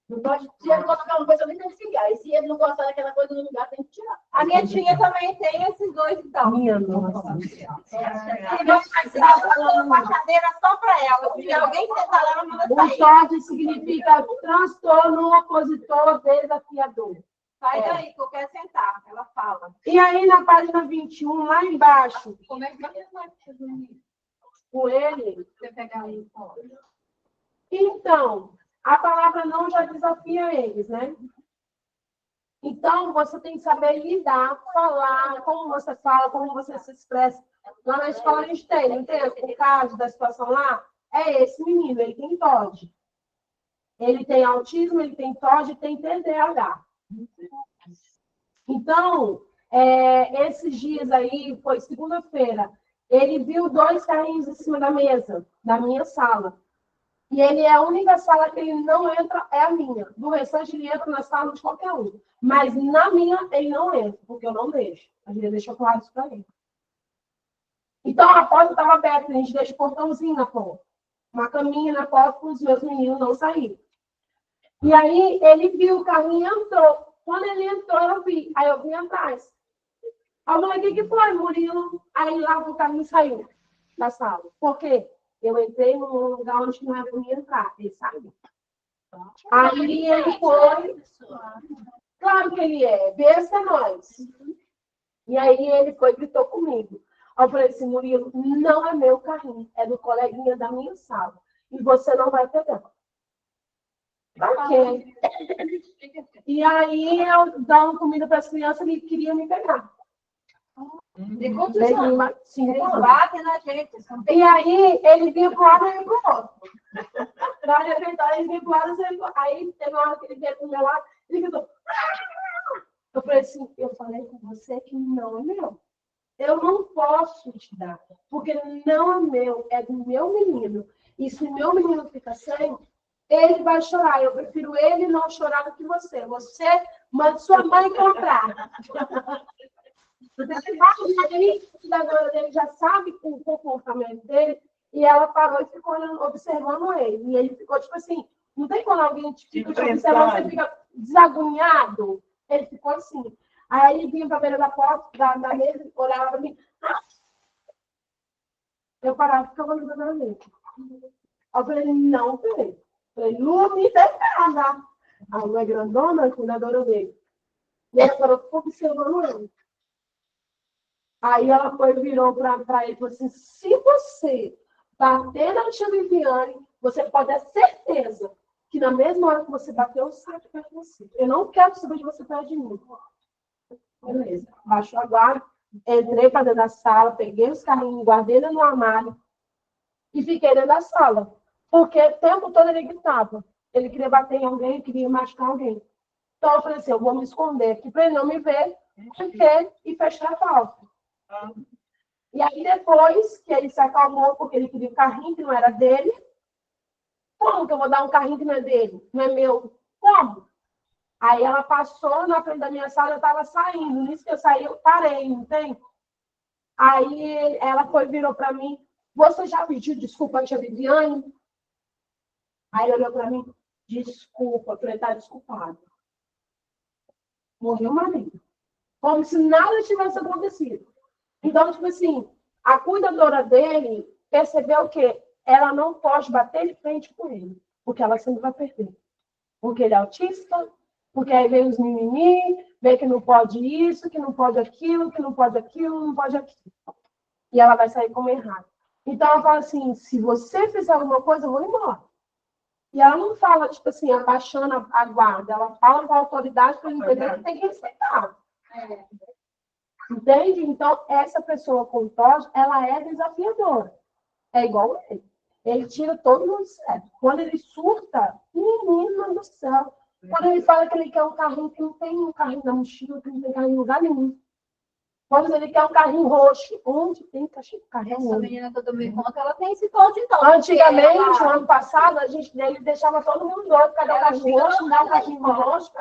Não pode, se ele colocar uma coisa, eu nem tenho que ligar. E se ele não gostar daquela coisa no lugar, tem que tirar.
A minha tia também tem esses dois, então.
Minha nossa.
Uma cadeira só para ela. Se alguém sentar lá, ela manda
O
sair.
TOD significa transtorno opositor desafiador.
Sai daí, que eu quero sentar. Ela fala.
E aí, na página 21, lá embaixo,
Como é que você vai fazer isso?
com ele,
Você pegar aí,
então, a palavra não já desafia eles, né? Então, você tem que saber lidar, falar, como você fala, como você se expressa. Lá na escola a gente tem, não tem? O caso da situação lá é esse menino, ele tem TOD. Ele tem autismo, ele tem TOD e tem TDAH. Então, esses dias aí, foi segunda-feira, ele viu 2 carrinhos em cima da mesa, da minha sala. E ele é a única sala que ele não entra, é a minha. Do restante, ele entra na sala de qualquer um. Mas na minha, ele não entra, porque eu não deixo. A gente deixa claro isso para ele. Então, a porta estava aberta, a gente deixa o portãozinho na porta. Uma caminha na porta para os meus meninos não saírem. E aí, ele viu o carrinho e entrou. Quando ele entrou, eu vi. Aí eu vim atrás. Aí eu falei, o que foi, Murilo? Aí lá o carrinho saiu da sala. Por quê? Eu entrei num lugar onde não era para mim entrar. Ele saiu. Aí ele foi. Claro que ele é. Besta é nós. E aí ele foi e gritou comigo. Aí eu falei assim, Murilo, não é meu carrinho. É do coleguinha da minha sala. E você não vai pegar. Pra quê? E aí eu dava comida para as crianças e ele queria me pegar.
Eles batem na gente.
E aí ele vinha para um lado e eu para o outro. Na refeitória ele vinha para o lado, aí teve uma hora que ele veio para o meu lado, ele gritou. Eu falei assim, eu falei com você que não é meu. Eu não posso te dar, porque não é meu, é do meu menino. E se meu menino fica sem, ele vai chorar. Eu prefiro ele não chorar do que você. Você manda sua mãe comprar. A dona dele já sabe o comportamento dele, e ela parou e ficou observando ele. E ele ficou tipo assim, não tem quando alguém fica te observando, você fica desagoniado. Ele ficou assim. Aí ele vinha para a beira da porta, da mesa, olhava para mim. Eu parava e ficava olhando na mesa. Eu falei, não, peraí. Eu falei, Lu, me defenda. A Lu é grandona, a cuidadora dele. E ela parou, ficou observando ele. Aí ela virou para ele e falou assim, se você bater na tia Viviane, você pode ter certeza que na mesma hora que você bateu, eu saio perto de você. Eu não quero saber de você perto de mim. Beleza. Baixou a guarda, entrei para dentro da sala, peguei os carrinhos, guardei no armário e fiquei dentro da sala. Porque o tempo todo ele gritava. Ele queria bater em alguém, queria machucar alguém. Então eu falei assim, eu vou me esconder aqui para ele não me ver, e fechar a porta. E aí depois que ele se acalmou, porque ele queria um carrinho que não era dele, como que eu vou dar um carrinho que não é dele? Não é meu? Como? Aí ela passou na frente da minha sala, eu estava saindo. Nisso que eu saí, eu parei, não tem? Aí ela virou para mim, você já pediu desculpa à tia Viviane? Aí ele olhou para mim, desculpa, eu falei, tá desculpado. Morreu o marido. Como se nada tivesse acontecido. Então, tipo assim, a cuidadora dele percebeu que ela não pode bater de frente com ele, porque ela sempre vai perder. Porque ele é autista, porque aí vem os mimimi, vem que não pode isso, que não pode aquilo, que não pode aquilo, não pode aquilo. E ela vai sair como errado. Então, ela fala assim, se você fizer alguma coisa, eu vou embora. E ela não fala, tipo assim, abaixando a guarda. Ela fala com a autoridade para ele entender que tem que respeitar. Entende? Então, essa pessoa com TOD, ela é desafiadora. É igual ele. Ele tira todo mundo certo. Quando ele surta, menina do céu. Quando ele fala que ele quer um carrinho, que não tem um carrinho na mochila, que não tem carrinho em lugar nenhum. Quando ele quer um carrinho roxo, onde tem carrinho roxo?
Essa menina que eu tomei conta, ela tem esse TOD, então.
Antigamente, no ano passado, ele deixava todo mundo doido, cadê o carrinho roxo, dá o carrinho roxo.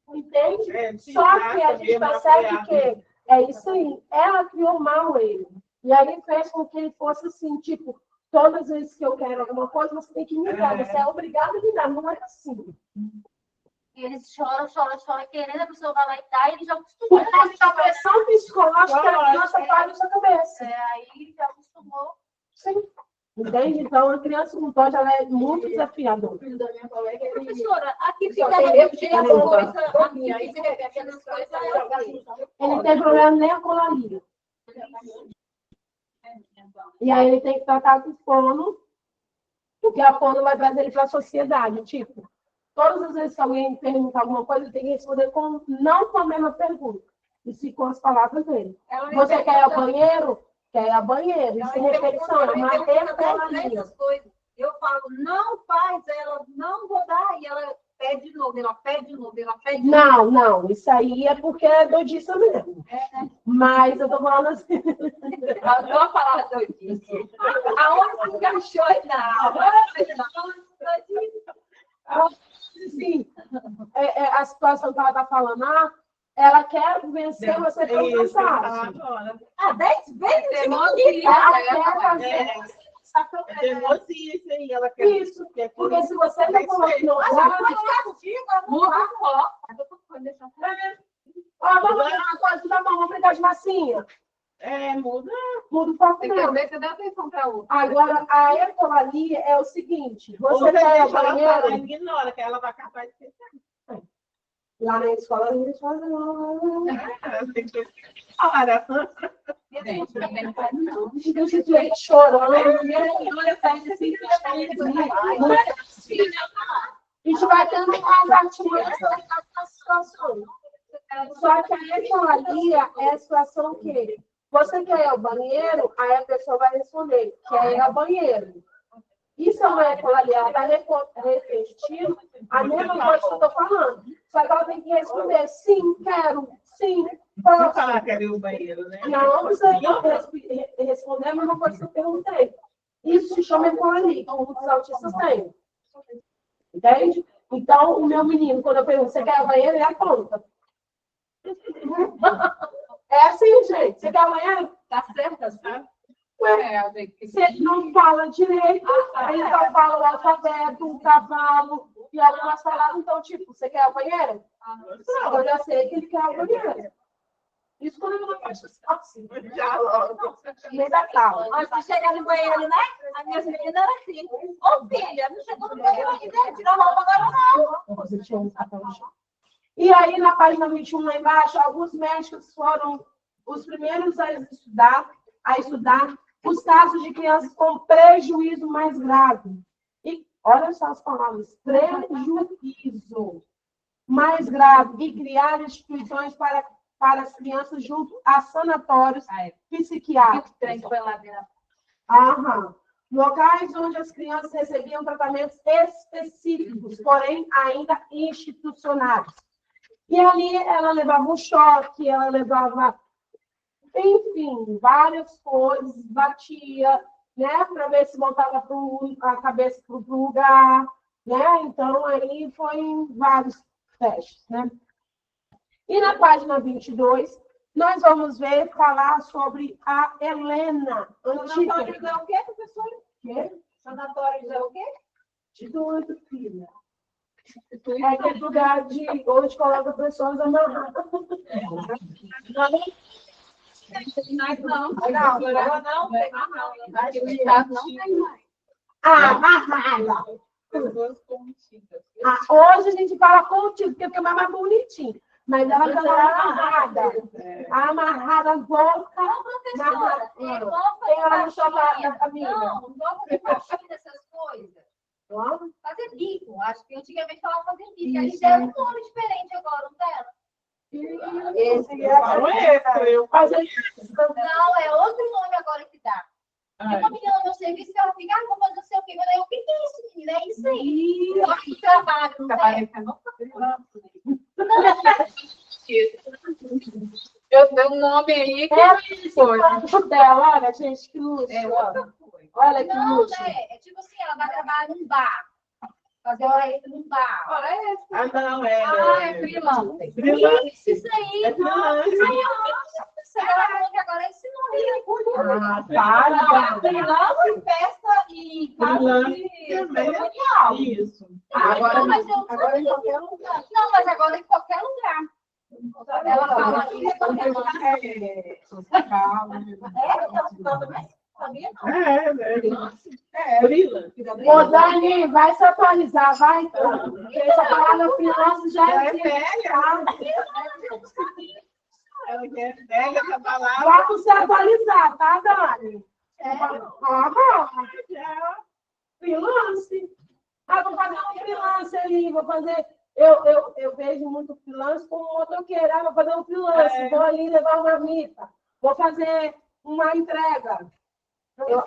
Entende? Só que a gente percebe que é isso aí. Ela criou mal ele. E aí fez com que ele fosse assim, tipo, todas as vezes que eu quero alguma coisa, você tem que me dar. Você é obrigado a me dar. Não é assim.
E eles choram, querendo, a pessoa vai lá e dá, e ele já acostumou.
Porque a pressão psicológica que a criança faz na sua cabeça.
Aí já acostumou.
Sim. Entende? Então, a criança com TOD, ela é muito desafiadora.
Professora, aqui fica repetindo as coisas. Aqui fica repetindo as coisas.
Ele não tem problema nem a colaria. E aí ele tem que tratar com o fono, porque a fono vai trazer ele para a sociedade. Tipo, Todas as vezes que alguém pergunta alguma coisa, tem que responder não com a mesma pergunta, e sim com as palavras dele. Você quer ir ao banheiro? Quer ir ao banheiro. Isso é repetição, é uma repetição.
Eu falo, não faz, ela não vou dar, e ela pede de novo, ela pede de novo, ela pede de novo.
Não, isso aí é porque é doidice mesmo.
Né?
Mas eu tô falando assim.
Adoro a palavra doidice. Aonde se encaixou aí na aula?
Sim, a situação que ela está falando, ela quer vencer, você foi cansado.
10 vezes?
Ela quer fazer.
Negocia isso aí, ela quer.
Isso, porque se você está falando,
Muda o foco.
vamos brincar de massinha.
Muda.
Muda o foco
Tem que
dela.
ver se dá atenção para outra.
Agora, a ecolalia é o seguinte: você quer ao banheiro.
Ignora, que ela vai capaz de esquecer.
Lá na escola, eles fazem.
Ora.
Gente, também não faz não.
Gente chorando. A gente vai tendo as artimanhas das situações. Só que a ecolalia é a situação que você quer ir ao banheiro, aí a pessoa vai responder, quer ir ao banheiro. Isso é uma ecolalia, ela está repetindo a mesma coisa que eu estou falando. Só que ela tem que responder, sim, quero, sim, posso.
Não falar que era ir ao banheiro, né?
Não, você responder a mesma coisa que eu perguntei. Isso se chama ecolalia, que os autistas têm. Entende? Então, o meu menino, quando eu pergunto, você quer ir ao banheiro, ele aponta. É assim, gente. Você quer ao banheiro?
Tá certo, assim?
Se ele não fala direito, ele só fala o alfabeto, o cavalo e algumas palavras. Então, tipo, você quer ao banheiro? Eu já sei que ele quer ao banheiro. Isso quando eu não faço assim.
Já logo.
Nem da sala.
Antes de chegar no banheiro, né? A minha menina era assim. Ô, filha, não chegou no banheiro ainda, tira a roupa agora não.
E aí, na página 21, lá embaixo, alguns médicos foram os primeiros a estudar os casos de crianças com prejuízo mais grave. E olha só as palavras, prejuízo mais grave, e criar instituições para as crianças junto a sanatórios psiquiátricos. Locais onde as crianças recebiam tratamentos específicos, porém ainda institucionais. E ali ela levava um choque, ela levava, enfim, várias coisas, batia, né, para ver se voltava a cabeça para o lugar, né? Então, aí foi em vários testes, né? E na página 22, nós vamos falar sobre a Helena.
Sanatório é o quê, professora?
Quê?
Sanatório é o quê?
Doido, filha. É aquele lugar onde coloca pessoas amarradas. Amarrada. Hoje a gente fala contigo, porque fica mais bonitinho. Mas ela está amarrada. Amarrada, boca.
Não, professora, é igual fazer faxina. Não, igual fazer faxina, essas coisas. Fazer bico. Acho que antigamente falava fazer bico. Eles deram um nome diferente agora, não deram? Não, é outro nome agora que dá. Tem uma menina no meu serviço que ela fica, vou fazer o seu quê? Mas o que é isso, menina? É isso aí. Eu acho que trabalho, não tem?
Eu dei um nome aí que foi.
Dela, olha, gente, que luxo. Olha que
Não,
luxo.
né? É tipo assim, ela vai trabalhar num bar. Fazer hora extra num bar.
Não,
é freelancer.
Isso aí. Isso aí, você vai falando que agora é esse nome. Freelancer, festa e casa de cerimonial.
Isso.
Agora em qualquer lugar. Não, mas agora em qualquer lugar. Ela fala aqui, sabia não?
Ô, Dani, vai se atualizar, vai. Porque essa palavra freelance já é velha.
Ela quer velha essa palavra.
Vamos se atualizar, tá, Dani? Freelance. Ah, vou fazer um freelance ali, vou fazer. Eu vejo muito freelance como motoqueiro. Ah, vou fazer um freelance, vou ali levar uma marmita, vou fazer uma entrega. Eu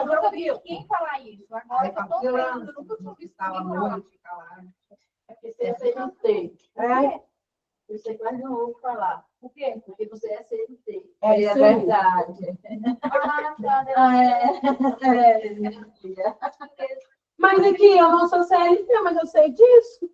nunca vi quem falar isso. Agora eu tô vendo, eu nunca tinha visto
Estava
ninguém falar.
noite, calado.
É porque você é CNT. Você quase não ouve falar.
Por quê?
Porque você é CNT.
É
verdade.
Mas aqui, eu não sou CLT, mas eu sei disso.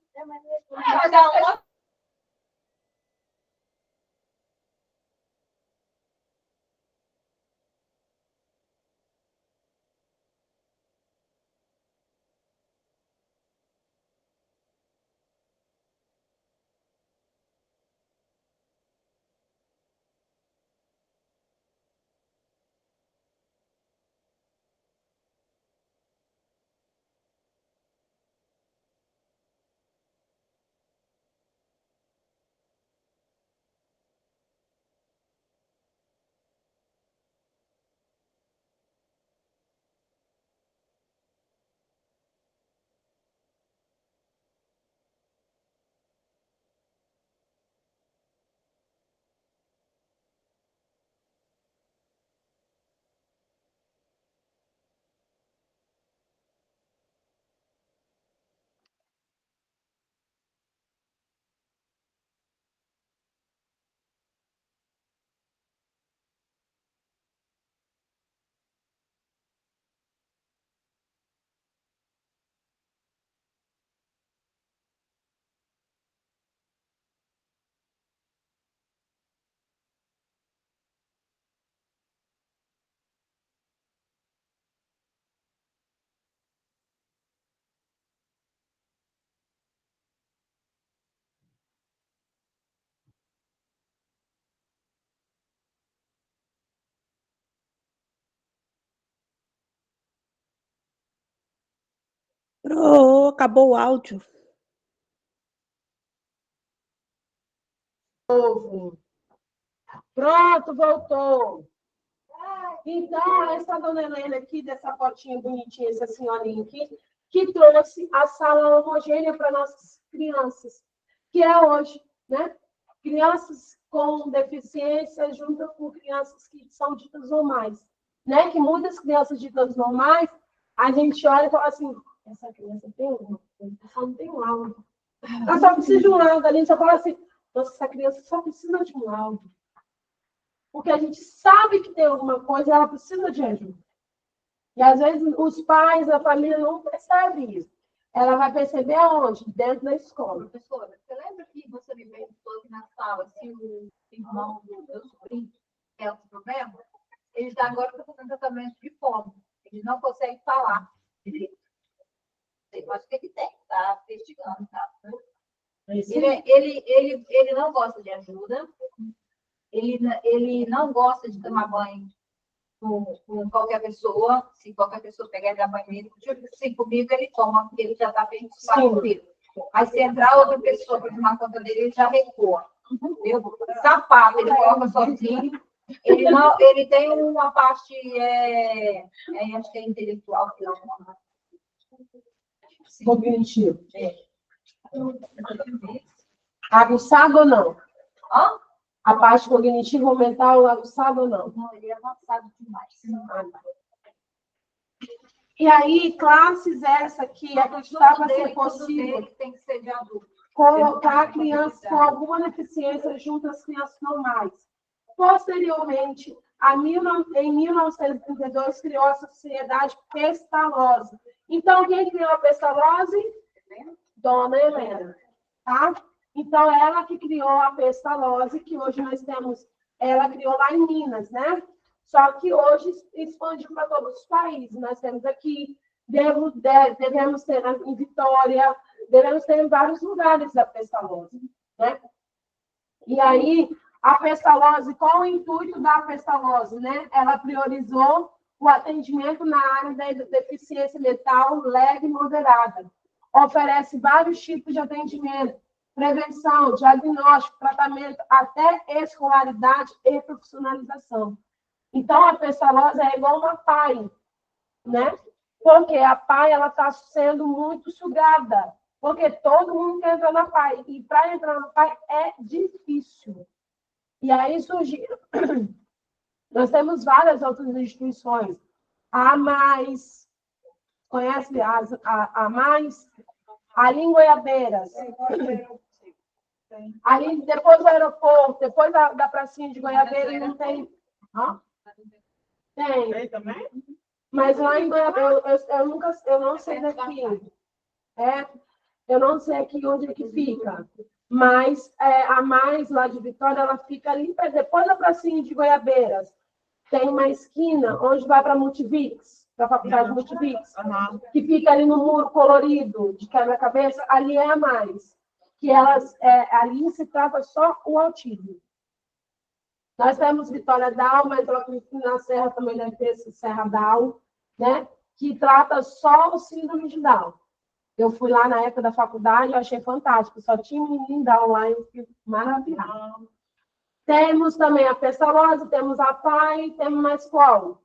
Acabou o áudio.
Pronto, voltou. Então, essa dona Helena aqui, dessa fotinha bonitinha, essa senhorinha aqui, que trouxe a sala homogênea para nossas crianças, que é hoje, né? Crianças com deficiência junto com crianças que são ditas normais, né? Que muitas crianças ditas normais, a gente olha e fala assim, essa criança tem alguma coisa, só não tem um laudo. Ela só precisa de um laudo, a gente só fala assim, nossa, essa criança só precisa de um laudo. Porque a gente sabe que tem alguma coisa e ela precisa de ajuda. E às vezes os pais, a família não percebem isso. Ela vai perceber aonde? Dentro da escola.
Professora, você lembra que você me perguntou aqui na sala se o irmão do meu sobrinho tem outro problema? Ele agora está fazendo tratamento de fome. Ele não consegue falar direito. Eu acho que ele tem, está investigando, tá? Ele não gosta de ajuda. Ele não gosta de tomar banho com qualquer pessoa. Se qualquer pessoa pegar e dar banho nele, se comigo ele toma, porque ele já está bem acostumado comigo. Mas se entrar outra pessoa para tomar conta dele, ele já recua. Entendeu? Sapato, ele coloca sozinho. Ele tem uma parte, acho que é intelectual, que não.
Cognitivo. Aguçado ou não?
Hã?
A parte cognitiva ou mental aguçada ou não?
Não, ele é avançado demais.
E aí, classes essa que acreditava ser possível
Tem que ser de adulto.
colocar crianças com alguma deficiência junto às crianças normais. Posteriormente, em 1932, criou a Sociedade Pestalozzi. Então, quem criou a Pestalozzi? Dona Helena. Tá? Então, ela que criou a Pestalozzi, que hoje nós temos, ela criou lá em Minas, né? Só que hoje expandiu para todos os países. Nós temos aqui, devemos ter em Vitória, devemos ter em vários lugares a Pestalozzi, né? E aí, a Pestalozzi, qual o intuito da Pestalozzi, né? Ela priorizou o atendimento na área da deficiência mental leve e moderada. Oferece vários tipos de atendimento, prevenção, diagnóstico, tratamento, até escolaridade e profissionalização. Então, a Pestalozzi é igual uma PAI, né? Porque a PAI está sendo muito sugada. Porque todo mundo quer entrar na PAI. E para entrar na PAI é difícil. E aí surgiram. Nós temos várias outras instituições. A Mais, conhece a Mais? Ali em Goiabeiras. Ali, depois do aeroporto, depois da pracinha de Goiabeira, não tem. Hã? Tem.
Tem também?
Mas lá em Goiabeira, eu não sei daqui. Eu não sei aqui onde é que fica. Mas a Mais, lá de Vitória, ela fica ali, depois da pracinha de Goiabeiras. Tem uma esquina onde vai para Multivix, para a faculdade de Multivix, que fica ali no muro colorido, de quebra-cabeça, ali é a Mais. Que ali se trata só o autismo. Nós temos Vitória Down, mas na Serra também deve ter esse Serra Down, né? Que trata só o síndrome de Down. Eu fui lá na época da faculdade, eu achei fantástico, só tinha um menino Down lá, eu fiquei maravilhada. Temos também a pestalose, temos a PAI, temos mais qual?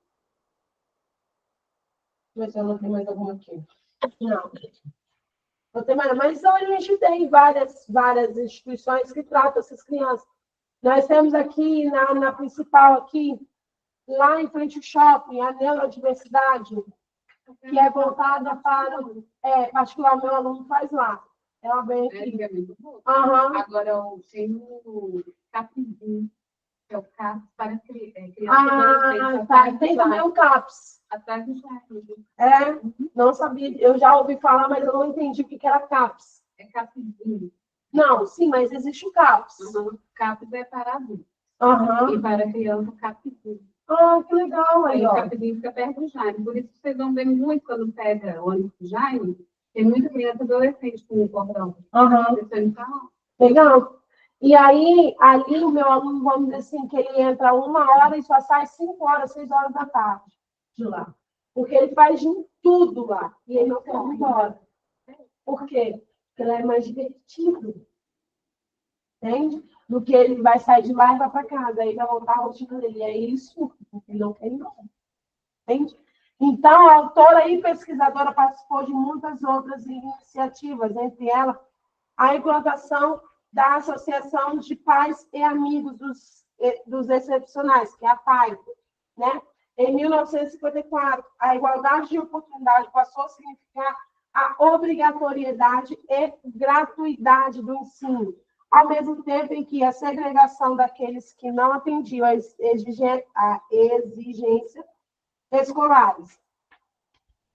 Deixa eu ver se eu não tenho mais alguma aqui. Não. Não tem mais, mas a gente tem várias instituições que tratam essas crianças. Nós temos aqui, na principal, aqui, lá em frente ao shopping, a neurodiversidade, que é voltada para... particular, meu aluno faz lá. Ela vem aqui.
É muito bom.
Uhum.
Agora, eu tenho o CAPzinho, que é o CAPS para criança.
Tá. Tem também o CAPS.
Atrás do jardim.
Não sabia. Eu já ouvi falar, mas eu não entendi o que era CAPS.
É CAPzinho.
Não, sim, mas existe o CAPS.
CAPS é para adultos.
Uhum.
E para criança, CAPzinho.
Que legal.
Aí o CAPzinho fica perto do Jaime. Por isso que vocês vão ver muito quando pega o ônibus do Jaime. Tem muita criança adolescente com o cordão.
Legal. E aí, ali, o meu aluno, vamos dizer assim, que ele entra 1 hora e só sai 5 horas, 6 horas da tarde de lá. Porque ele faz de tudo lá. E ele não quer ir embora. Por quê? Porque ele é mais divertido. Entende? Do que ele vai sair de lá e vai para casa. Aí vai voltar a rotina dele. E aí ele surta, porque ele não quer ir embora. Entende? Então, a autora e pesquisadora participou de muitas outras iniciativas, entre elas a implantação da Associação de Pais e Amigos dos Excepcionais, que é a PAI, né? Em 1954, a igualdade de oportunidade passou a significar a obrigatoriedade e gratuidade do ensino, ao mesmo tempo em que a segregação daqueles que não atendiam a exigência escolares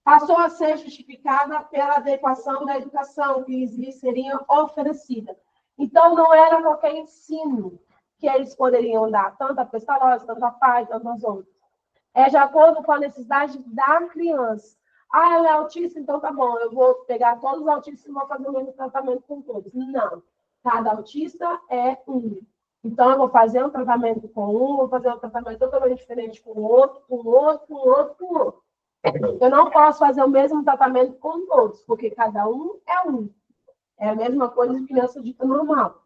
passou a ser justificada pela adequação da educação que lhes seria oferecida. Então, não era qualquer ensino que eles poderiam dar, tanto a pestalose, tanto a PAI, tanto as outras. É de acordo com a necessidade da criança. Ela é autista, então tá bom, eu vou pegar todos os autistas e vou fazer o mesmo tratamento com todos. Não. Cada autista é um. Então, eu vou fazer um tratamento com um, vou fazer um tratamento totalmente diferente com o outro, com o outro, com o outro, com o outro. Eu não posso fazer o mesmo tratamento com todos, porque cada um é um. É a mesma coisa de criança dita normal.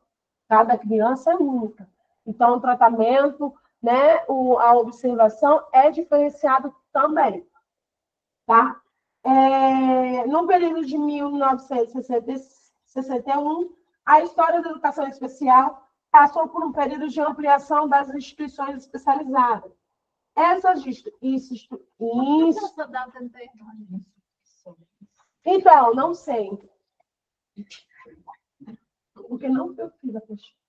Cada criança é única. Então, o tratamento, né, a observação é diferenciado também. Tá? No período de 1961, a história da educação especial passou por um período de ampliação das instituições especializadas. Essas Então, não sei. Porque não eu fiz a postura.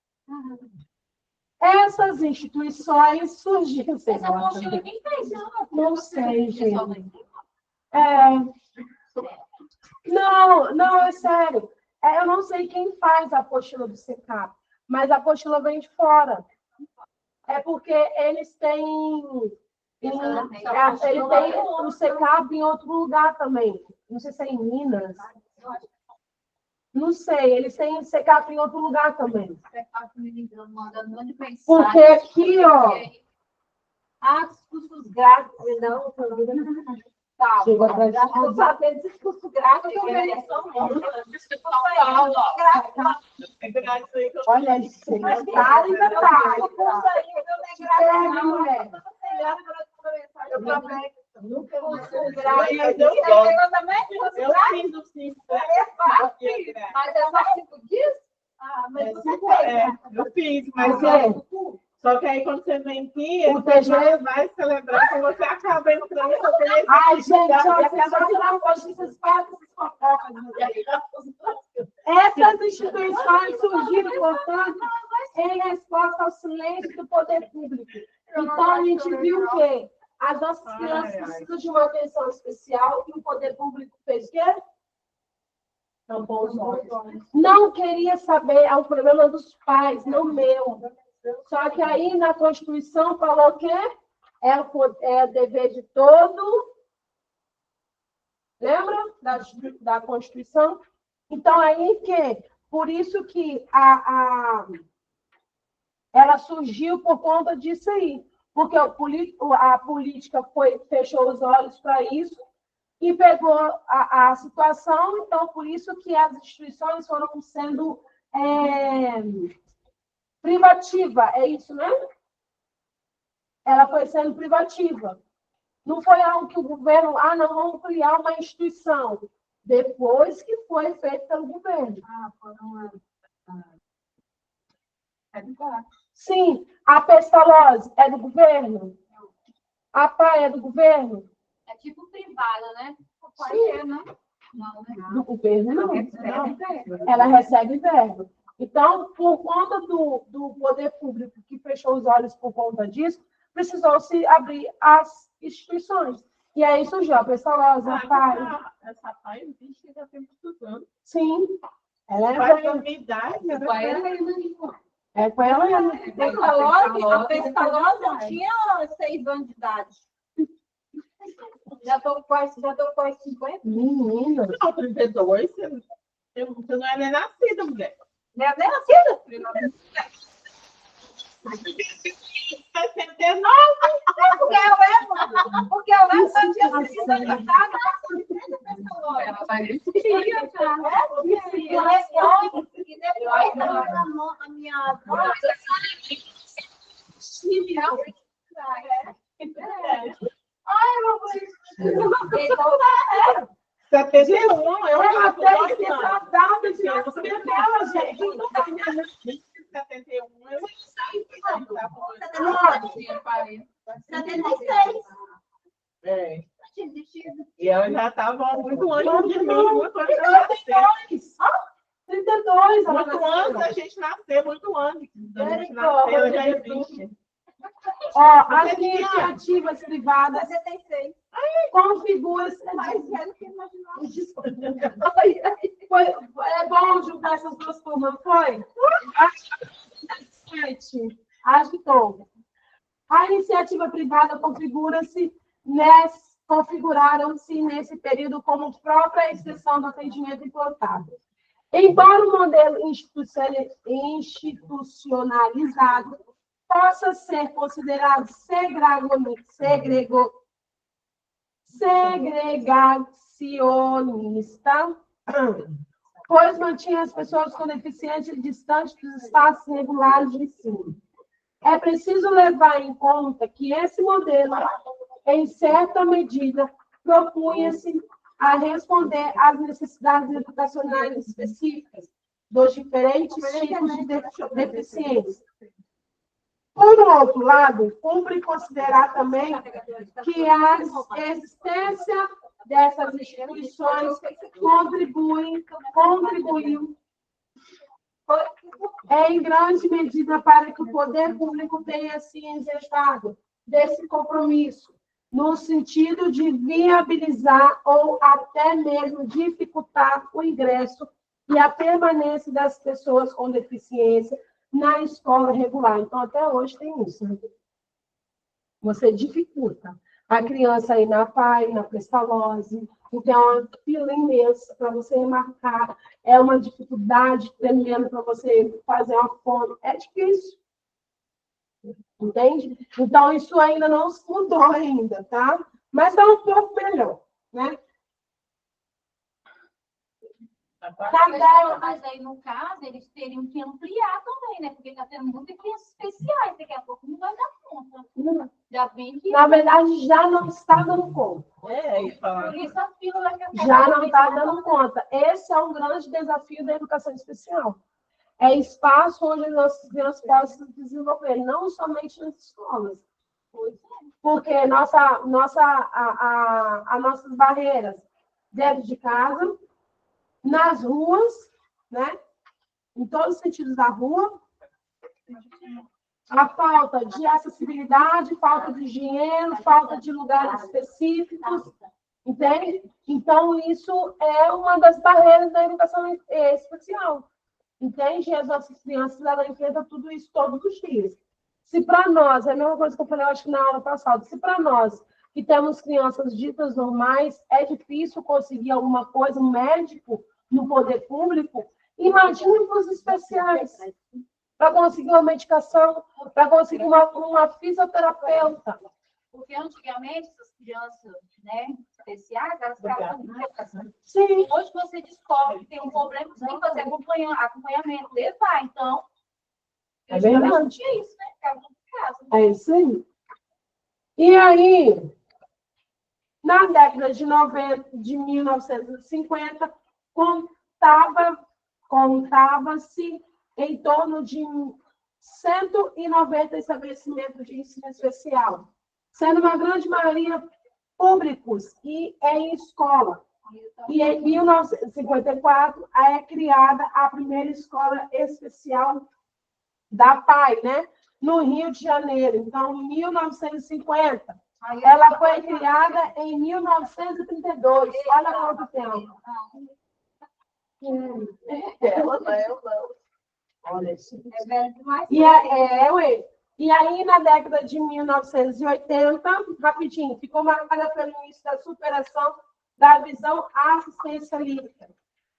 Essas instituições surgiram.
Essa postura quem fez?
Não sei, gente. Não, é sério. Eu não sei quem faz a apostila do SECAP, mas a apostila vem de fora. É porque eles têm o SECAP em outro lugar também. Não sei se é em Minas. Não sei, eles têm SECAP em outro lugar também. Porque aqui, ó.
Os cursos grátis, não, tá. Já estou sabendo desse curso grátis.
Olha isso, detalhe, detalhe.
Nunca vou ser
Eu fiz o ciclo.
Mas é só 5 dias?
Mas eu fiz, mas só que aí quando você vem aqui,
O TG
vai celebrar que você acaba entrando.
Ai, gente, olha, só tirar um pouquinho essas patas fofocas. Essas instituições surgiram, portanto, em resposta ao silêncio do poder público. Então, a gente viu o quê? As nossas crianças precisam de uma atenção especial e o poder público fez o quê? Não queria saber, é o problema dos pais, não meu. Só que aí na Constituição falou que é o dever de todo. Lembra da Constituição? Então, aí que, por isso que ela surgiu por conta disso aí. Porque a política fechou os olhos para isso e pegou a situação, então, por isso que as instituições foram sendo privativa, é isso, né? Ela foi sendo privativa. Não foi algo que o governo, não, vamos criar uma instituição. Depois que foi feito pelo governo. Sim, a pestalose é do governo? A praia é do governo?
É tipo privada, né?
Sim.
Não, né?
Do governo, não. Ela recebe verba. Então, por conta do poder público que fechou os olhos por conta disso, precisou-se abrir as instituições. E aí surgiu a pestalose, a praia.
Essa pai existe já tem muitos anos.
Sim. Ela
Vai ter minha idade, né?
É com ela mesmo.
A pestalose não tinha 6 anos de idade. Já estou quase 50.
Menina.
Não, 32, você não é nem nascida, mulher.
Não é nem nascida?
69.
Porque eu lembro que eu tinha 6 anos de idade.
Ela vai ver.
E depois a minha avó. Ai, eu vou
71, eu
Ela
já
tem que ser saudável de nascer dela, gente.
71, eu
76.
É. E ela já estava muito antes de mim, muito antes de
32, ela
muito antes da gente nascer, muito antes da gente nascer, ela já existe.
Ó, as iniciativas privadas
76.
configuram. É bom juntar essas duas turmas, não foi? Acho que estou. A iniciativa privada configuraram-se nesse período como própria exceção do atendimento implantado. Embora o modelo institucionalizado possa ser considerado segregacionista, pois mantinha as pessoas com deficiência distantes dos espaços regulares de ensino. É preciso levar em conta que esse modelo, em certa medida, propunha-se a responder às necessidades educacionais específicas dos diferentes tipos de deficiência. Por outro lado, cumpre considerar também que a existência dessas instituições contribuiu em grande medida para que o poder público tenha se engajado desse compromisso, no sentido de viabilizar ou até mesmo dificultar o ingresso e a permanência das pessoas com deficiência na escola regular. Então, até hoje tem isso. Né? Você dificulta a criança ir na PAI, na pestalose, então é uma fila imensa para você remarcar, é uma dificuldade tremenda para você fazer uma foto, é difícil. Entende? Então, isso ainda não se mudou ainda, tá? Mas está um pouco melhor, né?
Mas aí, no caso, eles teriam que ampliar também, né? Porque está tendo muitas crianças especiais, daqui a pouco não vai dar conta. Já bem que...
Na verdade, já não está dando conta.
Por isso a fila vai ficar...
Já não está dando conta. Esse é um grande desafio da educação especial. É espaço onde as nossas crianças possam se desenvolver, não somente nas escolas. Porque as nossas barreiras dentro de casa, nas ruas, né? Em todos os sentidos da rua, a falta de acessibilidade, falta de dinheiro, falta de lugares específicos, entende? Então, isso é uma das barreiras da educação especial, entende? E as nossas crianças, elas enfrentam tudo isso todos os dias. Se para nós, é a mesma coisa que eu falei, eu acho que na aula passada, se para nós, que temos crianças ditas normais, é difícil conseguir alguma coisa, um médico no poder público, imagine para os especiais, para conseguir uma medicação, para conseguir uma fisioterapeuta.
Porque antigamente, essas crianças, né, especiais, elas ficavam...
Sim.
Hoje você descobre que tem um problema, você tem que fazer acompanhamento, levar, então...
É verdade.
É isso, né? Ficava dentro de casa.
É isso aí. E aí, na década de 1950, contava-se em torno de 190 estabelecimentos de ensino especial, sendo uma grande maioria públicos e em escola. E em 1954 é criada a primeira escola especial da PAI, né? No Rio de Janeiro. Então, em 1950, ela foi criada em 1932. Olha quanto tempo. Olha isso. E aí, na década de 1980, rapidinho, ficou marcada pelo início da superação da visão assistencialista.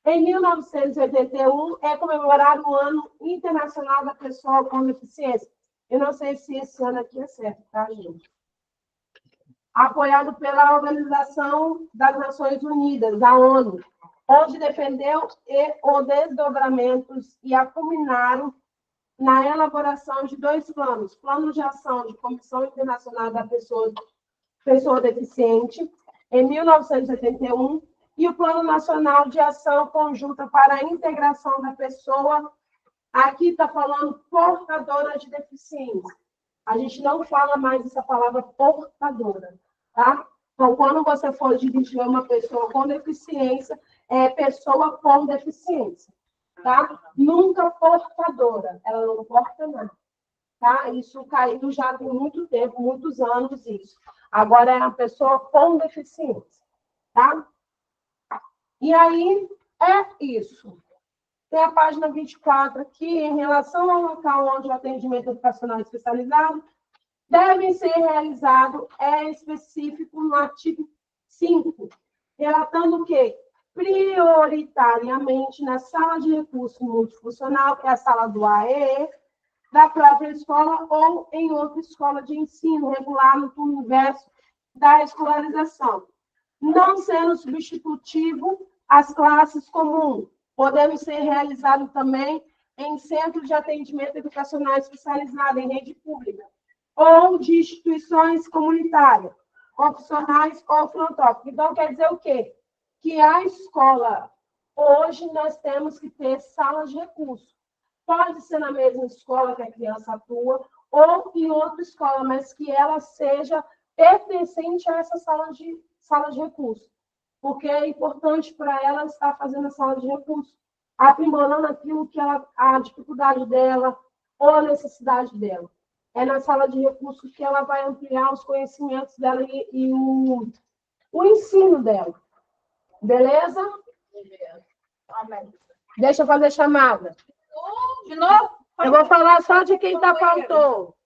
Em 1981, é comemorado o Ano Internacional da Pessoa com Deficiência. Eu não sei se esse ano aqui é certo, tá, gente? Apoiado pela Organização das Nações Unidas, a ONU, onde defendeu os desdobramentos e culminaram na elaboração de 2 planos. Plano de ação de Comissão Internacional da Pessoa Deficiente, em 1981, e o Plano Nacional de Ação Conjunta para a Integração da Pessoa, aqui está falando portadora de deficiência. A gente não fala mais essa palavra portadora, tá? Então, quando você for dirigir uma pessoa com deficiência, é pessoa com deficiência, tá? Nunca portadora, ela não porta nada, tá? Isso caiu já tem muito tempo, muitos anos isso. Agora é a pessoa com deficiência, tá? E aí, é isso. Tem a página 24 aqui, em relação ao local onde o atendimento educacional especializado deve ser realizado, é específico no artigo 5, relatando que, prioritariamente, na sala de recurso multifuncional, que é a sala do AEE, da própria escola ou em outra escola de ensino regular no universo da escolarização, não sendo substitutivo às classes comuns, podendo ser realizado também em centros de atendimento educacional especializado em rede pública, ou de instituições comunitárias, confissionais ou filantrópicas. Então, quer dizer o quê? Que a escola, hoje, nós temos que ter salas de recurso. Pode ser na mesma escola que a criança atua, ou em outra escola, mas que ela seja pertencente a essa sala de recurso. Porque é importante para ela estar fazendo a sala de recurso, aprimorando aquilo que a dificuldade dela ou a necessidade dela. É na sala de recursos que ela vai ampliar os conhecimentos dela e o ensino dela. Beleza?
Amém.
Deixa eu fazer chamada.
De novo?
Eu vou falar só de quem faltou.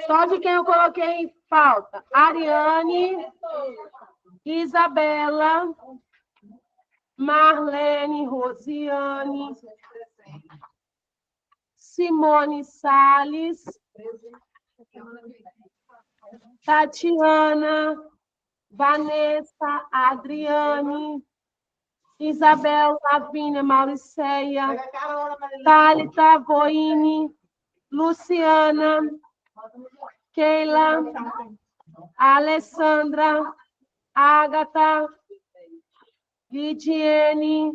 Só de quem eu coloquei em falta. Ariane, Isabela, Marlene, Rosiane, Simone Salles, Tatiana, Vanessa, Adriane, Isabel, Lavínia, Mauriceia, Thalita, Voine, Luciana, Keila, Alessandra, Ágata, Lidiene,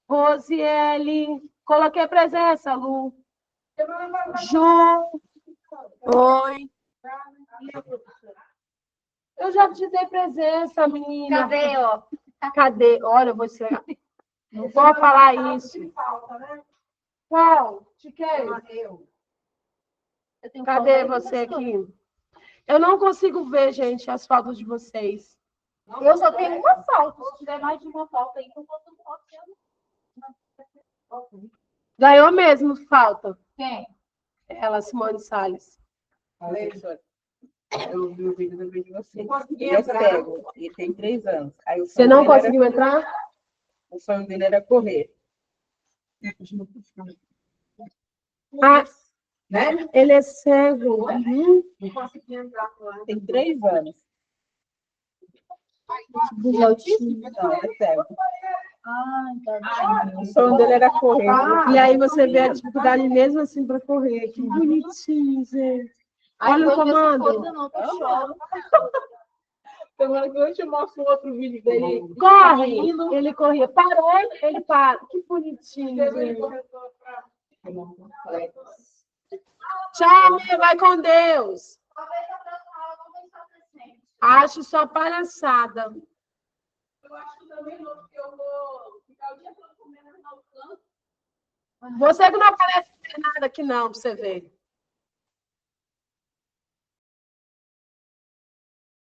Rosiele. Coloquei presença, Lu. Ju. Oi. Eu já te dei presença, menina.
Cadê, ó?
Cadê? Olha, você. Não vou falar isso. Qual? De quem? Cadê você aqui? Eu não consigo ver, gente, as fotos de vocês.
Eu só tenho uma falta. Se tiver mais de uma falta aí, eu boto uma foto.
Ganhou mesmo, falta.
Quem?
Ela, Simone Salles.
Eu vi o vídeo do vídeo de você. Ele é cego, ele tem 3 anos. Aí
Você não conseguiu entrar?
O sonho dele era correr.
Ah,
Né?
ele é cego.
Não consegui entrar lá. Tem 3 anos.
Ele é autista?
Não, é cego.
Tá.
O sonho dele era correr.
E aí você vê a dificuldade mesmo assim para correr. Que bonitinho, gente. Olha o comando.
Semana que eu te mostro outro vídeo dele.
Corre! Ele corria. Parou, ele para. Que bonitinho, gente. Tchau, minha. Vai com Deus. Acho só palhaçada.
Eu acho que também não, porque eu vou ficar o dia todo comendo no canto.
Você que não aparece nada aqui não, pra você ver.